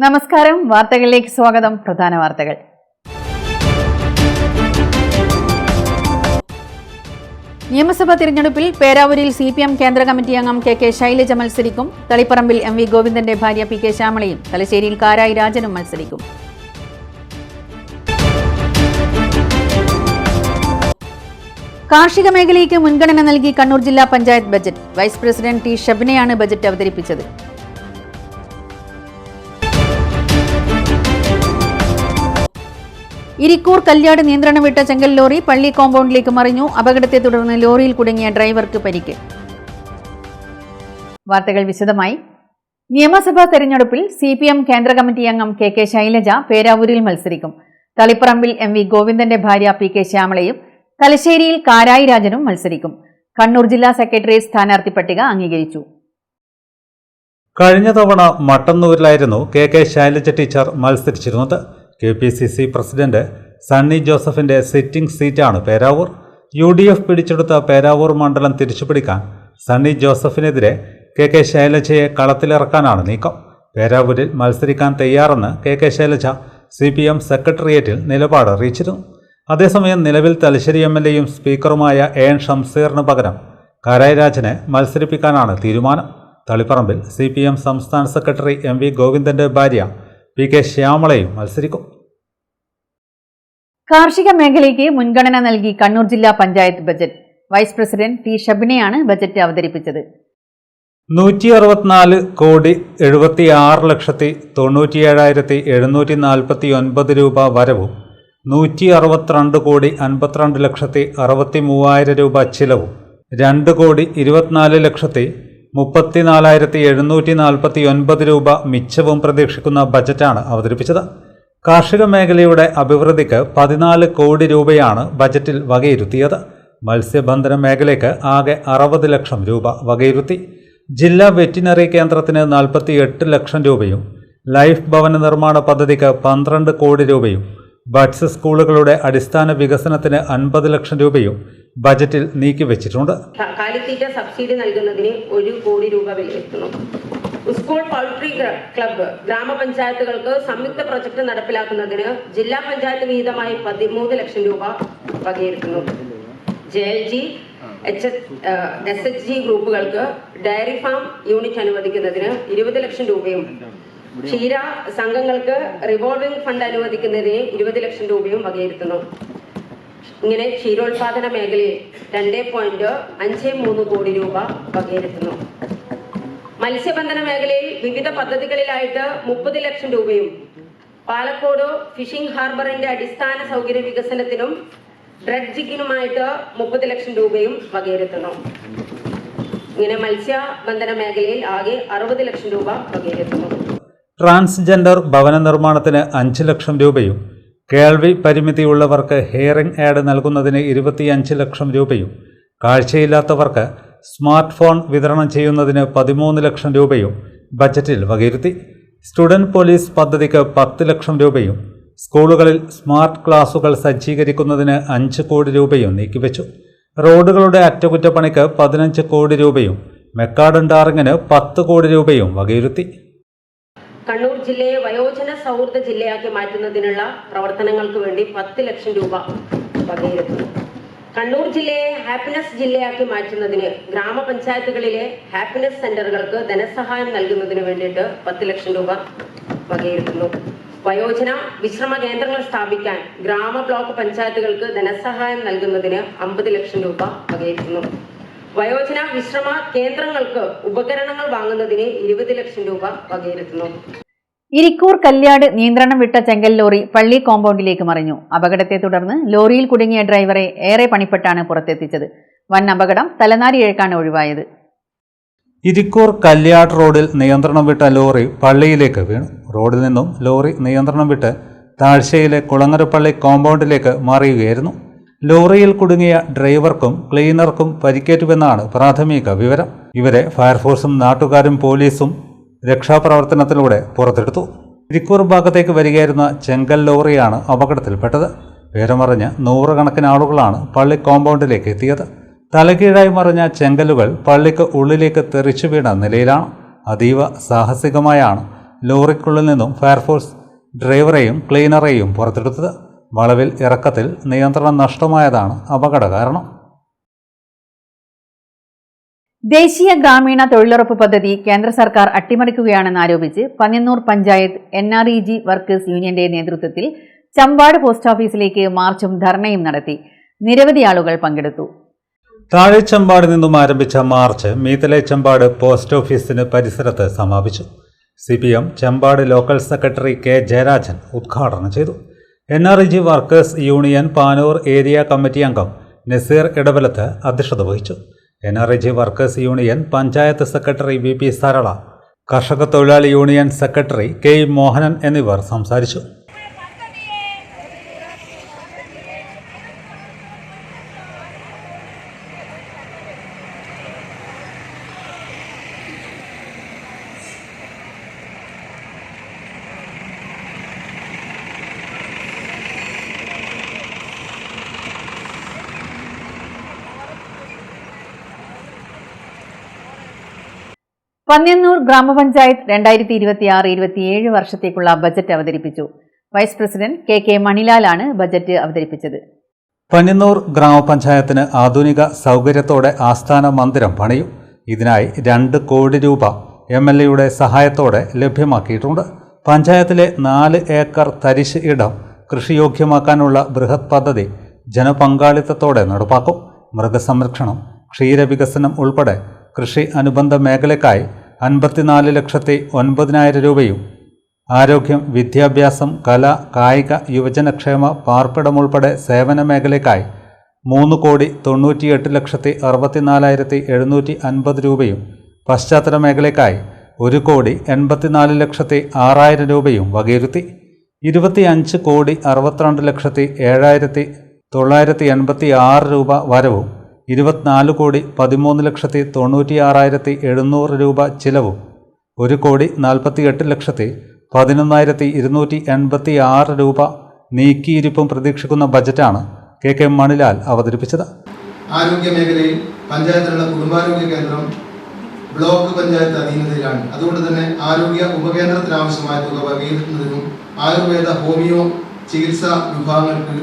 നമസ്കാരം. വാർത്തകളിലേക്ക് സ്വാഗതം. പ്രധാന വാർത്തകൾ. നിയമസഭാ തിരഞ്ഞെടുപ്പിൽ പേരാവൂരിൽ CPM കേന്ദ്ര കമ്മിറ്റി അംഗം KK ശൈലജ മത്സരിക്കും. തളിപ്പറമ്പിൽ MV ഗോവിന്ദന്റെ ഭാര്യ PK ശ്യാമളയും തലശ്ശേരിയിൽ കാരായി രാജനും മത്സരിക്കും. കാർഷിക മേഖലയ്ക്ക് മുൻഗണന നൽകി കണ്ണൂർ ജില്ലാ panchayat budget. Vice president T. ഷബിനയാണ് ബജറ്റ് അവതരിപ്പിച്ചത്. ഇരിക്കൂർ കല്യാട് നിയന്ത്രണം വിട്ട ചെങ്കൽ ലോറി പള്ളി കോമ്പൗണ്ടിലേക്ക് മറിഞ്ഞു. അപകടത്തെ തുടർന്ന് ലോറിയിൽ കുടുങ്ങിയ ഡ്രൈവർക്ക് പരിക്ക്. വാർത്തകൾ വിശദമായി. നിയമസഭാ തെരഞ്ഞെടുപ്പിൽ CPM കേന്ദ്ര കമ്മിറ്റി അംഗം KK ശൈലജ പേരാവൂരിൽ മത്സരിക്കും. തളിപ്പറമ്പിൽ MV ഗോവിന്ദന്റെ ഭാര്യ PK ശ്യാമളയും തലശ്ശേരിയിൽ കാരായി രാജനും മത്സരിക്കും. കണ്ണൂർ ജില്ലാ സെക്രട്ടേറിയറ്റ് സ്ഥാനാർത്ഥി പട്ടിക അംഗീകരിച്ചു. കഴിഞ്ഞ തവണ മട്ടന്നൂരിലായിരുന്നു KK ശൈലജ ടീച്ചർ മത്സരിച്ചിരുന്നത്. KPCC പ്രസിഡന്റ് സണ്ണി ജോസഫിന്റെ സിറ്റിംഗ് സീറ്റാണ് പേരാവൂർ. UDF പിടിച്ചെടുത്ത പേരാവൂർ മണ്ഡലം തിരിച്ചുപിടിക്കാൻ സണ്ണി ജോസഫിനെതിരെ KK ശൈലജയെ കളത്തിലിറക്കാനാണ് നീക്കം. പേരാവൂരിൽ മത്സരിക്കാൻ തയ്യാറെന്ന് KK ശൈലജ CPM സെക്രട്ടേറിയറ്റിൽ നിലപാട് അറിയിച്ചിരുന്നു. അതേസമയം നിലവിൽ തലശ്ശേരി MLAയും സ്പീക്കറുമായ AN ഷംസീറിന് പകരം കാരായി രാജനെ മത്സരിപ്പിക്കാനാണ് തീരുമാനം. തളിപ്പറമ്പിൽ CPM സംസ്ഥാന സെക്രട്ടറി MV ഗോവിന്ദന്റെ ഭാര്യ PK ശ്യാമളയും മത്സരിക്കും. കാർഷിക മേഖലയ്ക്ക് മുൻഗണന നൽകി കണ്ണൂർ ജില്ലാ panchayat budget. Vice president T. ഷബിനയാണ് ബജറ്റ് അവതരിപ്പിച്ചത്. 164,97,749 രൂപ വരവും 162,52,62,63,000 രൂപ ചിലവും 2,24,34,749 രൂപ മിച്ചവും പ്രതീക്ഷിക്കുന്ന ബജറ്റാണ് അവതരിപ്പിച്ചത്. കാർഷിക മേഖലയുടെ അഭിവൃദ്ധിക്ക് 14 കോടി രൂപയാണ് ബജറ്റിൽ വകയിരുത്തിയത്. മത്സ്യബന്ധന മേഖലയ്ക്ക് ആകെ 60 ലക്ഷം രൂപ വകയിരുത്തി. ജില്ലാ വെറ്റിനറി കേന്ദ്രത്തിന് 48 ലക്ഷം രൂപയും ലൈഫ് ഭവന നിർമ്മാണ പദ്ധതിക്ക് 12 കോടി രൂപയും ബഡ്സ് സ്കൂളുകളുടെ അടിസ്ഥാന വികസനത്തിന് 50 ലക്ഷം രൂപയും ബജറ്റിൽ നീക്കിവെച്ചിട്ടുണ്ട്. കാലിത്തീറ്റ സബ്സിഡി നൽകുന്നതിന് 1 കോടി രൂപ വിലയിരുത്തുന്നു. സ്കൂൾ പൗൾട്രി ക്ലബ്ബ് ഗ്രാമപഞ്ചായത്തുകൾക്ക് സംയുക്ത പ്രൊജക്ട് നടപ്പിലാക്കുന്നതിന് ജില്ലാ പഞ്ചായത്ത് വിഹിതമായി 13 ലക്ഷം രൂപ വകയിരുത്തുന്നു. JLG SHG ഗ്രൂപ്പുകൾക്ക് ഡയറി ഫാം യൂണിറ്റ് അനുവദിക്കുന്നതിന് 20 ലക്ഷം രൂപയും ക്ഷീര സംഘങ്ങൾക്ക് റിവോൾവിംഗ് ഫണ്ട് അനുവദിക്കുന്നതിന് 20 ലക്ഷം രൂപയും വകയിരുത്തുന്നു. ഇങ്ങനെ ക്ഷീരോത്പാദന മേഖലയിൽ 2.53 കോടി രൂപ വകയിരുത്തുന്നു. മത്സ്യബന്ധന മേഖലയിൽ വിവിധ പദ്ധതികളിലായിട്ട് 30 ലക്ഷം രൂപയും പാലക്കോട് ഫിഷിംഗ് ഹാർബറിന്റെ അടിസ്ഥാന സൗകര്യ വികസനത്തിനും ഡ്രഡ്ജിങ്ങിനുമായിട്ട് 30 ലക്ഷം രൂപയും വകയിരുത്തുന്നു. ഇങ്ങനെ മത്സ്യബന്ധന മേഖലയിൽ ആകെ 60 ലക്ഷം രൂപ വകയിരുത്തുന്നു. ട്രാൻസ്ജെൻഡർ ഭവന നിർമ്മാണത്തിന് 5 ലക്ഷം രൂപയും കേൾവി പരിമിതിയുള്ളവർക്ക് ഹിയറിംഗ് ആഡ് നൽകുന്നതിന് 25 ലക്ഷം രൂപയും കാഴ്ചയില്ലാത്തവർക്ക് സ്മാർട്ട് ഫോൺ വിതരണം ചെയ്യുന്നതിന് 13 ലക്ഷം രൂപയും ബജറ്റിൽ വകയിരുത്തി. സ്റ്റുഡന്റ് പോലീസ് പദ്ധതിക്ക് 10 ലക്ഷം രൂപയും സ്കൂളുകളിൽ സ്മാർട്ട് ക്ലാസുകൾ സജ്ജീകരിക്കുന്നതിന് 5 കോടി രൂപയും നീക്കിവെച്ചു. റോഡുകളുടെ അറ്റകുറ്റപ്പണിക്ക് 15 കോടി രൂപയും മെക്കാഡൻ ടാറിങ്ങിന് 10 കോടി രൂപയും വകയിരുത്തി. കണ്ണൂർ ജില്ലയെ വയോജന സൗഹൃദ ജില്ലയാക്കി മാറ്റുന്നതിനുള്ള പ്രവർത്തനങ്ങൾക്ക് വേണ്ടി 10 ലക്ഷം രൂപ വകയിരുത്തുന്നു. കണ്ണൂർ ജില്ലയെ ഹാപ്പിനെസ് ജില്ലയാക്കി മാറ്റുന്നതിന് ഗ്രാമപഞ്ചായത്തുകളിലെ ഹാപ്പിനെസ് സെന്ററുകൾക്ക് ധനസഹായം നൽകുന്നതിന് വേണ്ടിയിട്ട് 10 ലക്ഷം രൂപ വകയിരുത്തുന്നു. വയോജന വിശ്രമ കേന്ദ്രങ്ങൾ സ്ഥാപിക്കാൻ ഗ്രാമ ബ്ലോക്ക് പഞ്ചായത്തുകൾക്ക് ധനസഹായം നൽകുന്നതിന് 50 ലക്ഷം രൂപ വകയിരുത്തുന്നു. വയോജന വിശ്രമ കേന്ദ്രങ്ങൾക്ക് ഉപകരണങ്ങൾ വാങ്ങുന്നതിന് 20 ലക്ഷം രൂപ വകയിരുത്തുന്നു. ഇരിക്കൂർ കല്യാട് നിയന്ത്രണം വിട്ട ചെങ്കൽ ലോറി പള്ളി കോമ്പൗണ്ടിലേക്ക് മറിഞ്ഞു. അപകടത്തെ തുടർന്ന് ലോറിയിൽ കുടുങ്ങിയ ഡ്രൈവറെ ഏറെ പണിപ്പെട്ടാണ് പുറത്തെത്തിച്ചത്. വൻ അപകടം തലനാരിഴക്കാണ് ഒഴിവായത്. ഇരിക്കൂർ കല്യാട് റോഡിൽ നിയന്ത്രണം വിട്ട ലോറി പള്ളിയിലേക്ക് വീണു. റോഡിൽ നിന്നും ലോറി നിയന്ത്രണം വിട്ട് താഴ്ചയിലെ കുളങ്ങരപ്പള്ളി കോമ്പൗണ്ടിലേക്ക് മറിയുകയായിരുന്നു. ലോറിയിൽ കുടുങ്ങിയ ഡ്രൈവർക്കും ക്ലീനർക്കും പരിക്കേറ്റുവെന്നാണ് പ്രാഥമിക വിവരം. ഇവരെ ഫയർഫോഴ്സും നാട്ടുകാരും പോലീസും രക്ഷാപ്രവർത്തനത്തിലൂടെ പുറത്തെടുത്തു. ഇരിക്കൂർ ഭാഗത്തേക്ക് വരികയായിരുന്ന ചെങ്കൽ ലോറിയാണ് അപകടത്തിൽപ്പെട്ടത്. വിവരമറിഞ്ഞ് 100 കണക്കിന് ആളുകളാണ് പള്ളി കോമ്പൗണ്ടിലേക്ക് എത്തിയത്. തലകീഴായി മറിഞ്ഞ ചെങ്കലുകൾ പള്ളിക്ക് ഉള്ളിലേക്ക് തെറിച്ചു വീണ നിലയിലാണ്. അതീവ സാഹസികമായാണ് ലോറിക്കുള്ളിൽ നിന്നും ഫയർഫോഴ്സ് ഡ്രൈവറെയും ക്ലീനറെയും പുറത്തെടുത്തത്. വളവിൽ ഇറക്കത്തിൽ നിയന്ത്രണം നഷ്ടമായതാണ് അപകട കാരണം. ദേശീയ ഗ്രാമീണ തൊഴിലുറപ്പ് പദ്ധതി കേന്ദ്ര സർക്കാർ അട്ടിമറിക്കുകയാണെന്നാരോപിച്ച് പന്ന്യന്നൂർ പഞ്ചായത്ത് NREG വർക്കേഴ്സ് യൂണിയന്റെ നേതൃത്വത്തിൽ ചമ്പാട് പോസ്റ്റ് ഓഫീസിലേക്ക് മാർച്ചും ധർണയും നടത്തി. നിരവധി ആളുകൾ പങ്കെടുത്തു. താഴെച്ചമ്പാട് നിന്നും ആരംഭിച്ച മാർച്ച് മീത്തലെ ചമ്പാട് പോസ്റ്റ് ഓഫീസിന് പരിസരത്ത് സമാപിച്ചു. CPM Champad local secretary K. Jayarajan ഉദ്ഘാടനം ചെയ്തു. NREG workers union Panoor area committee അംഗം നസീർ ഇടവലത്ത് അധ്യക്ഷത വഹിച്ചു. NREG workers union panchayat secretary VP Sarala, കർഷക തൊഴിലാളി യൂണിയൻ സെക്രട്ടറി K. മോഹനൻ എന്നിവർ സംസാരിച്ചു. പന്ന്യന്നൂർ ഗ്രാമപഞ്ചായത്ത് 2026-27 വർഷത്തേക്കുള്ള ബജറ്റ് അവതരിപ്പിച്ചു. വൈസ് പ്രസിഡന്റ് KK മണിലാലാണ് ബജറ്റ് അവതരിപ്പിച്ചത്. പന്ന്യന്നൂർ ഗ്രാമപഞ്ചായത്തിന് ആധുനിക സൗകര്യത്തോടെ ആസ്ഥാന മന്ദിരം പണിയും. ഇതിനായി 2 കോടി രൂപ MLAയുടെ സഹായത്തോടെ ലഭ്യമാക്കിയിട്ടുണ്ട്. പഞ്ചായത്തിലെ 4 ഏക്കർ തരിശ് ഇടം കൃഷിയോഗ്യമാക്കാനുള്ള ബൃഹത് പദ്ധതി ജനപങ്കാളിത്തത്തോടെ നടപ്പാക്കും. മൃഗസംരക്ഷണം, ക്ഷീരവികസനം ഉൾപ്പെടെ കൃഷി അനുബന്ധ മേഖലയ്ക്കായി 54,09,000 രൂപയും ആരോഗ്യം, വിദ്യാഭ്യാസം, കല, കായിക, യുവജനക്ഷേമ, പാർപ്പിടം ഉൾപ്പെടെ സേവന മേഖലയ്ക്കായി 3,98,64,750 രൂപയും പശ്ചാത്തല മേഖലയ്ക്കായി 1,84,06,000 രൂപയും വകയിരുത്തി. 25,62,62,7,986 രൂപ വരവും 24,13,96,700 രൂപ ചിലവും 1,48,11,286 രൂപ നീക്കിയിരിപ്പും പ്രതീക്ഷിക്കുന്ന ബജറ്റാണ് KK മണിലാൽ അവതരിപ്പിച്ചത്. ആരോഗ്യ മേഖലയിൽ പഞ്ചായത്തിലുള്ള കുടുംബാരോഗ്യ കേന്ദ്രം ബ്ലോക്ക് പഞ്ചായത്ത് അധീനതയിലാണ്. അതുകൊണ്ട് തന്നെ ആരോഗ്യ ഉപകേന്ദ്രത്തിന് ആവശ്യമായ തുക വകയിരുത്തുന്നതിനും ആയുർവേദ, ഹോമിയോ ചികിത്സാ വിഭാഗങ്ങൾക്ക്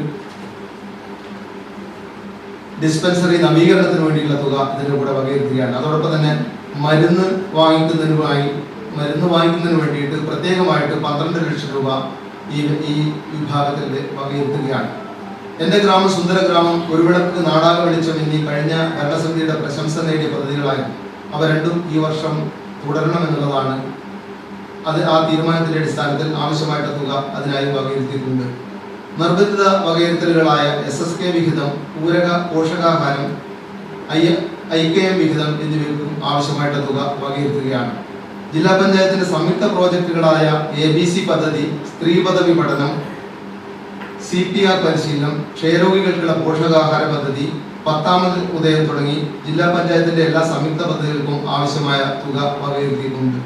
ഡിസ്പെൻസറി നവീകരണത്തിന് വേണ്ടിയുള്ള തുക ഇതിൻ്റെ കൂടെ വകയിരുത്തുകയാണ്. അതോടൊപ്പം തന്നെ മരുന്ന് വാങ്ങിക്കുന്നതിന് വേണ്ടിയിട്ട് പ്രത്യേകമായിട്ട് 12 ലക്ഷം രൂപ ഈ വിഭാഗത്തിൽ വകയിരുത്തുകയാണ്. എൻ്റെ ഗ്രാമം സുന്ദര ഗ്രാമം, ഒരു വിളക്ക്, നാടാക വെളിച്ചം എന്നീ കഴിഞ്ഞ ഭരണസമിതിയുടെ പ്രശംസ നേടിയ പദ്ധതികളായിരുന്നു. അവ രണ്ടും ഈ വർഷം തുടരണമെന്നുള്ളതാണ്. ആ തീരുമാനത്തിന്റെ അടിസ്ഥാനത്തിൽ ആവശ്യമായിട്ട് തുക അതിനായി വകയിരുത്തിയിട്ടുണ്ട്. നിർബന്ധിത വകയിരുത്തലുകളായ SSK വിഹിതം, പൂരക പോഷകാഹാരം, IKM വിഹിതം എന്നിവയ്ക്കും ആവശ്യമായിട്ട് തുക വകയിരുത്തുകയാണ്. ജില്ലാ പഞ്ചായത്തിന്റെ സംയുക്ത പ്രോജക്റ്റുകളായ ABC പദ്ധതി, സ്ത്രീ പദവി പഠനം, CPR പരിശീലനം, ക്ഷയരോഗികൾക്കുള്ള പോഷകാഹാര പദ്ധതി, 10ാമത് ഉദയം തുടങ്ങി ജില്ലാ പഞ്ചായത്തിന്റെ എല്ലാ സംയുക്ത പദ്ധതികൾക്കും ആവശ്യമായ തുക വകയിരുത്തിയിട്ടുണ്ട്.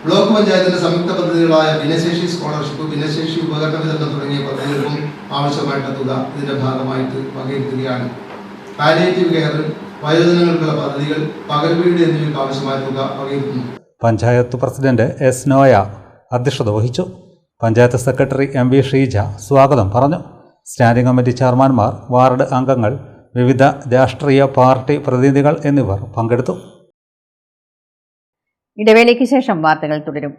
ബ്ലോക്ക് പഞ്ചായത്തിന്റെ സംയുക്ത പദ്ധതികളായ ഭിന്നശേഷി സ്കോളർഷിപ്പ്, ഭിന്നശേഷി ഉപകരണ വിതരണം തുടങ്ങിയ പദ്ധതികൾക്കും ആവശ്യമായിട്ടുള്ള തുക ഇതിന്റെ ഭാഗമായിട്ട് വകയിരുത്തുകയാണ്. പാലിയേറ്റീവ് കെയർ, വയോജനങ്ങൾക്കുള്ള പദ്ധതികൾ, പകൽ വീട് എന്നിവയ്ക്ക് ആവശ്യമായ തുക വകയിരുത്തുന്നു. Panchayat president S. നോയ അധ്യക്ഷത വഹിച്ചു. പഞ്ചായത്ത് സെക്രട്ടറി MV ഷീജ സ്വാഗതം പറഞ്ഞു. സ്റ്റാൻഡിംഗ് കമ്മിറ്റി ചെയർമാൻമാർ, വാർഡ് അംഗങ്ങൾ, വിവിധ രാഷ്ട്രീയ പാർട്ടി പ്രതിനിധികൾ എന്നിവർ പങ്കെടുത്തു. ഇടവേളയ്ക്ക് ശേഷം വാർത്തകൾ തുടരും.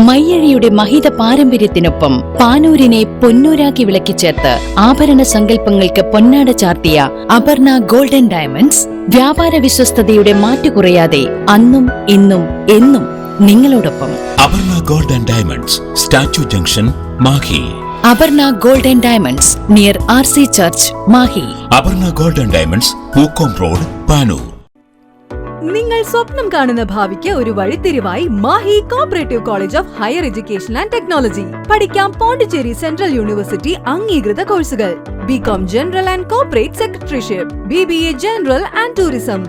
മയ്യഴിയുടെ മഹിത പാരമ്പര്യത്തിനൊപ്പം പാനൂരിനെ പൊന്നൂരാക്കി വിളക്കിച്ചേർത്ത് ആഭരണ സങ്കല്പങ്ങൾക്ക് പൊന്നാട ചാർത്തിയ അപർണ ഗോൾഡൻ ഡയമണ്ട്സ് വ്യാപാര വിശ്വസ്തയുടെ മാറ്റുകുറയാതെ അന്നും ഇന്നും എന്നും നിങ്ങളോടൊപ്പം. Aparna golden diamonds, statue junction, Mahe. Aparna golden diamonds near RC church, Mahe. Aparna golden diamonds, Pookkom road, Panoor. നിങ്ങൾ സ്വപ്നം കാണുന്ന ഭാവിക്ക് ഒരു വഴിത്തിരിവായി Mahe cooperative college of higher education and technology. പഠിക്കാം പോണ്ടിച്ചേരി സെൻട്രൽ യൂണിവേഴ്സിറ്റി അംഗീകൃത കോഴ്സുകൾ: BCom general and corporate secretaryship, BBA general and tourism,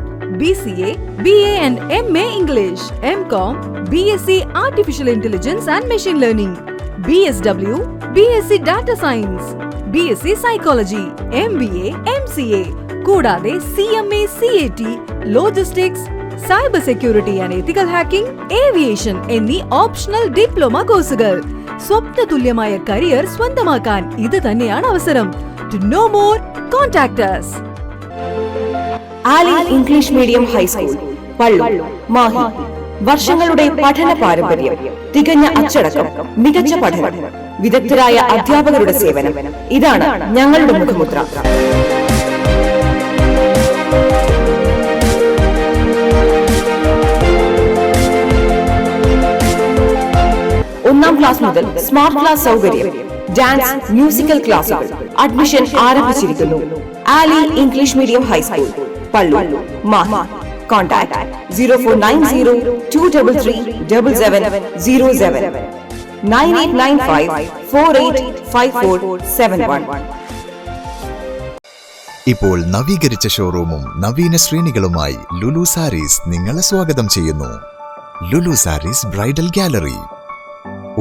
BCA, BA and MA English, MCom, BSc artificial intelligence and machine learning, BSW, BSc data science, BSc psychology, MBA, MCA കൂടാതെ CMA, CAT, logistics, cyber security and ethical hacking, aviation എന്നീ optional diploma കോഴ്സുകൾ. സ്വപ്ന തുല്യമായ career സ്വന്തമാക്കാൻ ഇത് തന്നെയാണ് അവസരം. To know more, contact us. Ali English medium high school, Pallur, Mahe. വർഷങ്ങളുടെ പഠന പാരമ്പര്യം, തികഞ്ഞ അച്ചടക്കം, മികച്ച പഠനം, വിദഗ്ധരായ അധ്യാപകരുടെ സേവനം, ഇതാണ് ഞങ്ങളുടെ മുഖമുദ്ര. ഒന്നാം ക്ലാസ് മുതൽ സ്മാർട്ട് ക്ലാസ് സൗകര്യം, ഡാൻസ്, മ്യൂസിക്കൽ ക്ലാസുകൾ. അഡ്മിഷൻ ആരംഭിച്ചിരിക്കുന്നു. Ali English medium high school, Pallur, Mahe. Contact 0490-233-7707 9895-485471. ഇപ്പോൾ നവീകരിച്ച ഷോറൂമും നവീന ശ്രേണികളുമായി ലുലു സാരീസ് നിങ്ങളെ സ്വാഗതം ചെയ്യുന്നു. Lulu Sarees bridal gallery.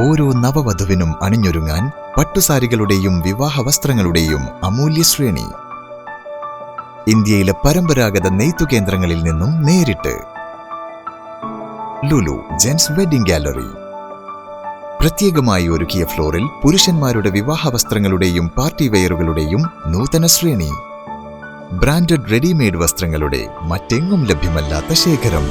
ഓരോ നവവധുവിനും അണിഞ്ഞൊരുങ്ങാൻ പട്ടുസാരികളുടെയും വിവാഹ വസ്ത്രങ്ങളുടെയും അമൂല്യ ശ്രേണി. ഇന്ത്യയിലെ പരമ്പരാഗത നെയ്ത്തു കേന്ദ്രങ്ങളിൽ നിന്നും നേരിട്ട്. Lulu gents wedding gallery. പ്രത്യേകമായി ഒരുക്കിയ ഫ്ലോറിൽ പുരുഷന്മാരുടെ വിവാഹ വസ്ത്രങ്ങളുടെയും പാർട്ടി വെയറുകളുടെയും നൂതന ശ്രേണി. ബ്രാൻഡഡ് റെഡിമെയ്ഡ് വസ്ത്രങ്ങളുടെ മറ്റെങ്ങും ലഭ്യമല്ലാത്ത ശേഖരം.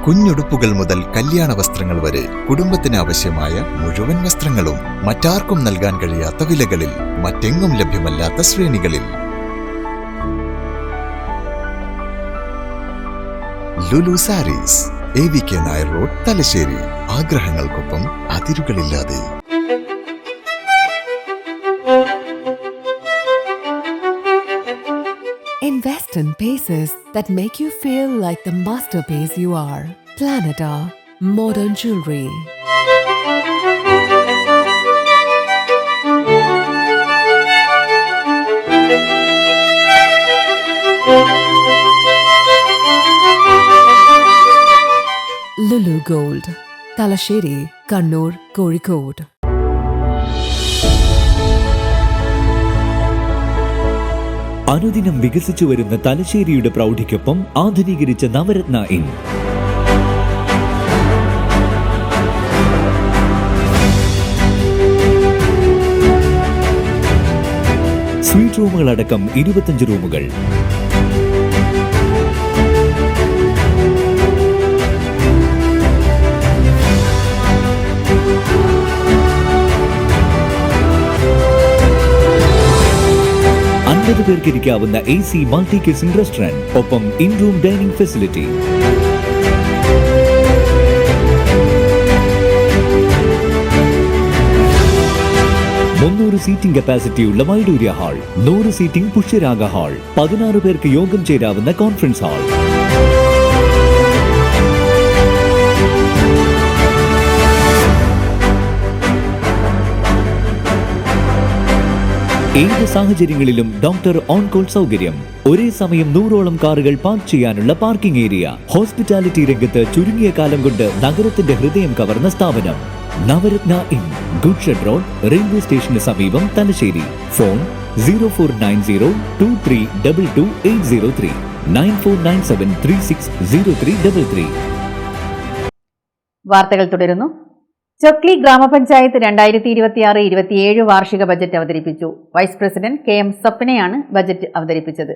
കുഞ്ഞുടുപ്പുകൾ മുതൽ കല്യാണ വസ്ത്രങ്ങൾ വരെ കുടുംബത്തിന് ആവശ്യമായ മുഴുവൻ വസ്ത്രങ്ങളും മറ്റാർക്കും നൽകാൻ കഴിയാത്ത വിലകളിൽ, മറ്റെങ്ങും ലഭ്യമല്ലാത്ത ശ്രേണികളിൽ. Lulu sarees, AVK Nair road, Thalassery. ആഗ്രഹങ്ങൾക്കൊപ്പം അതിരുകളില്ലാതെ. Invest in pieces that make you feel like the masterpiece you are. Planeta Modern Jewelry. Lulu Gold, Talasheri, Kannur, Kozhikode. അനുദിനം വികസിച്ചു വരുന്ന തലശ്ശേരിയുടെ പ്രൗഢിക്കൊപ്പം ആധുനീകരിച്ച നവരത്ന ഇൻ. സ്വീറ്റ് റൂമുകളടക്കം 25 റൂമുകൾ. പേർക്ക് ഇരിക്കാവുന്ന AC മൾട്ടി കിച്ചൺ റെസ്റ്റോറന്റ്, ഒപ്പം in room dining facility. Seating കപ്പാസിറ്റിയുള്ള Vaidurya hall, 100 seating Pushyaraga hall, 16 പേർക്ക് യോഗം ചേരാവുന്ന കോൺഫറൻസ് ഹാൾ. ഏത് സാഹചര്യങ്ങളിലും ഡോക്ടർ ഓൺ കോൾ സൗകര്യം. ഒരേ സമയം 100ഓളം കാറുകൾ പാർക്ക് ചെയ്യാനുള്ള പാർക്കിംഗ് ഏരിയ. ഹോസ്പിറ്റാലിറ്റി രംഗത്ത് ചുരുങ്ങിയ കാലം കൊണ്ട് നഗരത്തിന്റെ ഹൃദയം കവർന്ന സ്ഥാപനം Navaratna inn, good shed road, railway സ്റ്റേഷന് സമീപം, തലശ്ശേരി. ഫോൺ 049023228803 9497360333. വാർത്തകൾ തുടരുന്നു. ചൊക്ലി ഗ്രാമപഞ്ചായത്ത് 2026-27 വാർഷിക ബജറ്റ് അവതരിപ്പിച്ചു. വൈസ് പ്രസിഡന്റ് KM സപ്നയാണ് ബജറ്റ് അവതരിപ്പിച്ചത്.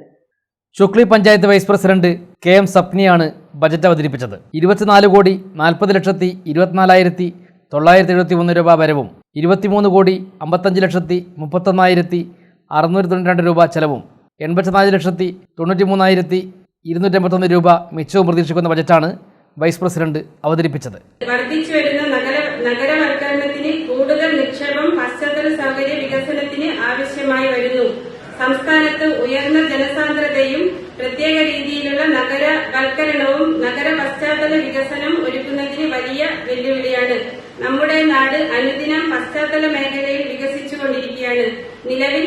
Chokli panchayat vice president KM സപ്നയാണ് ബജറ്റ് അവതരിപ്പിച്ചത്. 24,40,24,973 രൂപ വരവും 23,55,31,692 രൂപ ചെലവും 84,93,281 രൂപ മിച്ചവും പ്രതീക്ഷിക്കുന്ന ബജറ്റാണ് വൈസ് പ്രസിഡന്റ് അവതരിപ്പിച്ചത്. വർദ്ധിച്ചുവരുന്ന നഗരവൽക്കരണത്തിന് കൂടുതൽ നിക്ഷേപം പശ്ചാത്തല സൗകര്യ വികസനത്തിന് ആവശ്യമായി വരുന്നു. സംസ്ഥാനത്ത് ഉയർന്ന ജനസാന്ദ്രതയും പ്രത്യേക രീതിയിലുള്ള നഗരവൽക്കരണവും നഗര പശ്ചാത്തല വികസനം ഒരുക്കുന്നതിന് വലിയ വെല്ലുവിളിയാണ്. നമ്മുടെ നാട് അനുദിനം പശ്ചാത്തല മേഖലയിൽ വികസിച്ചുകൊണ്ടിരിക്കുകയാണ്. നിലവിൽ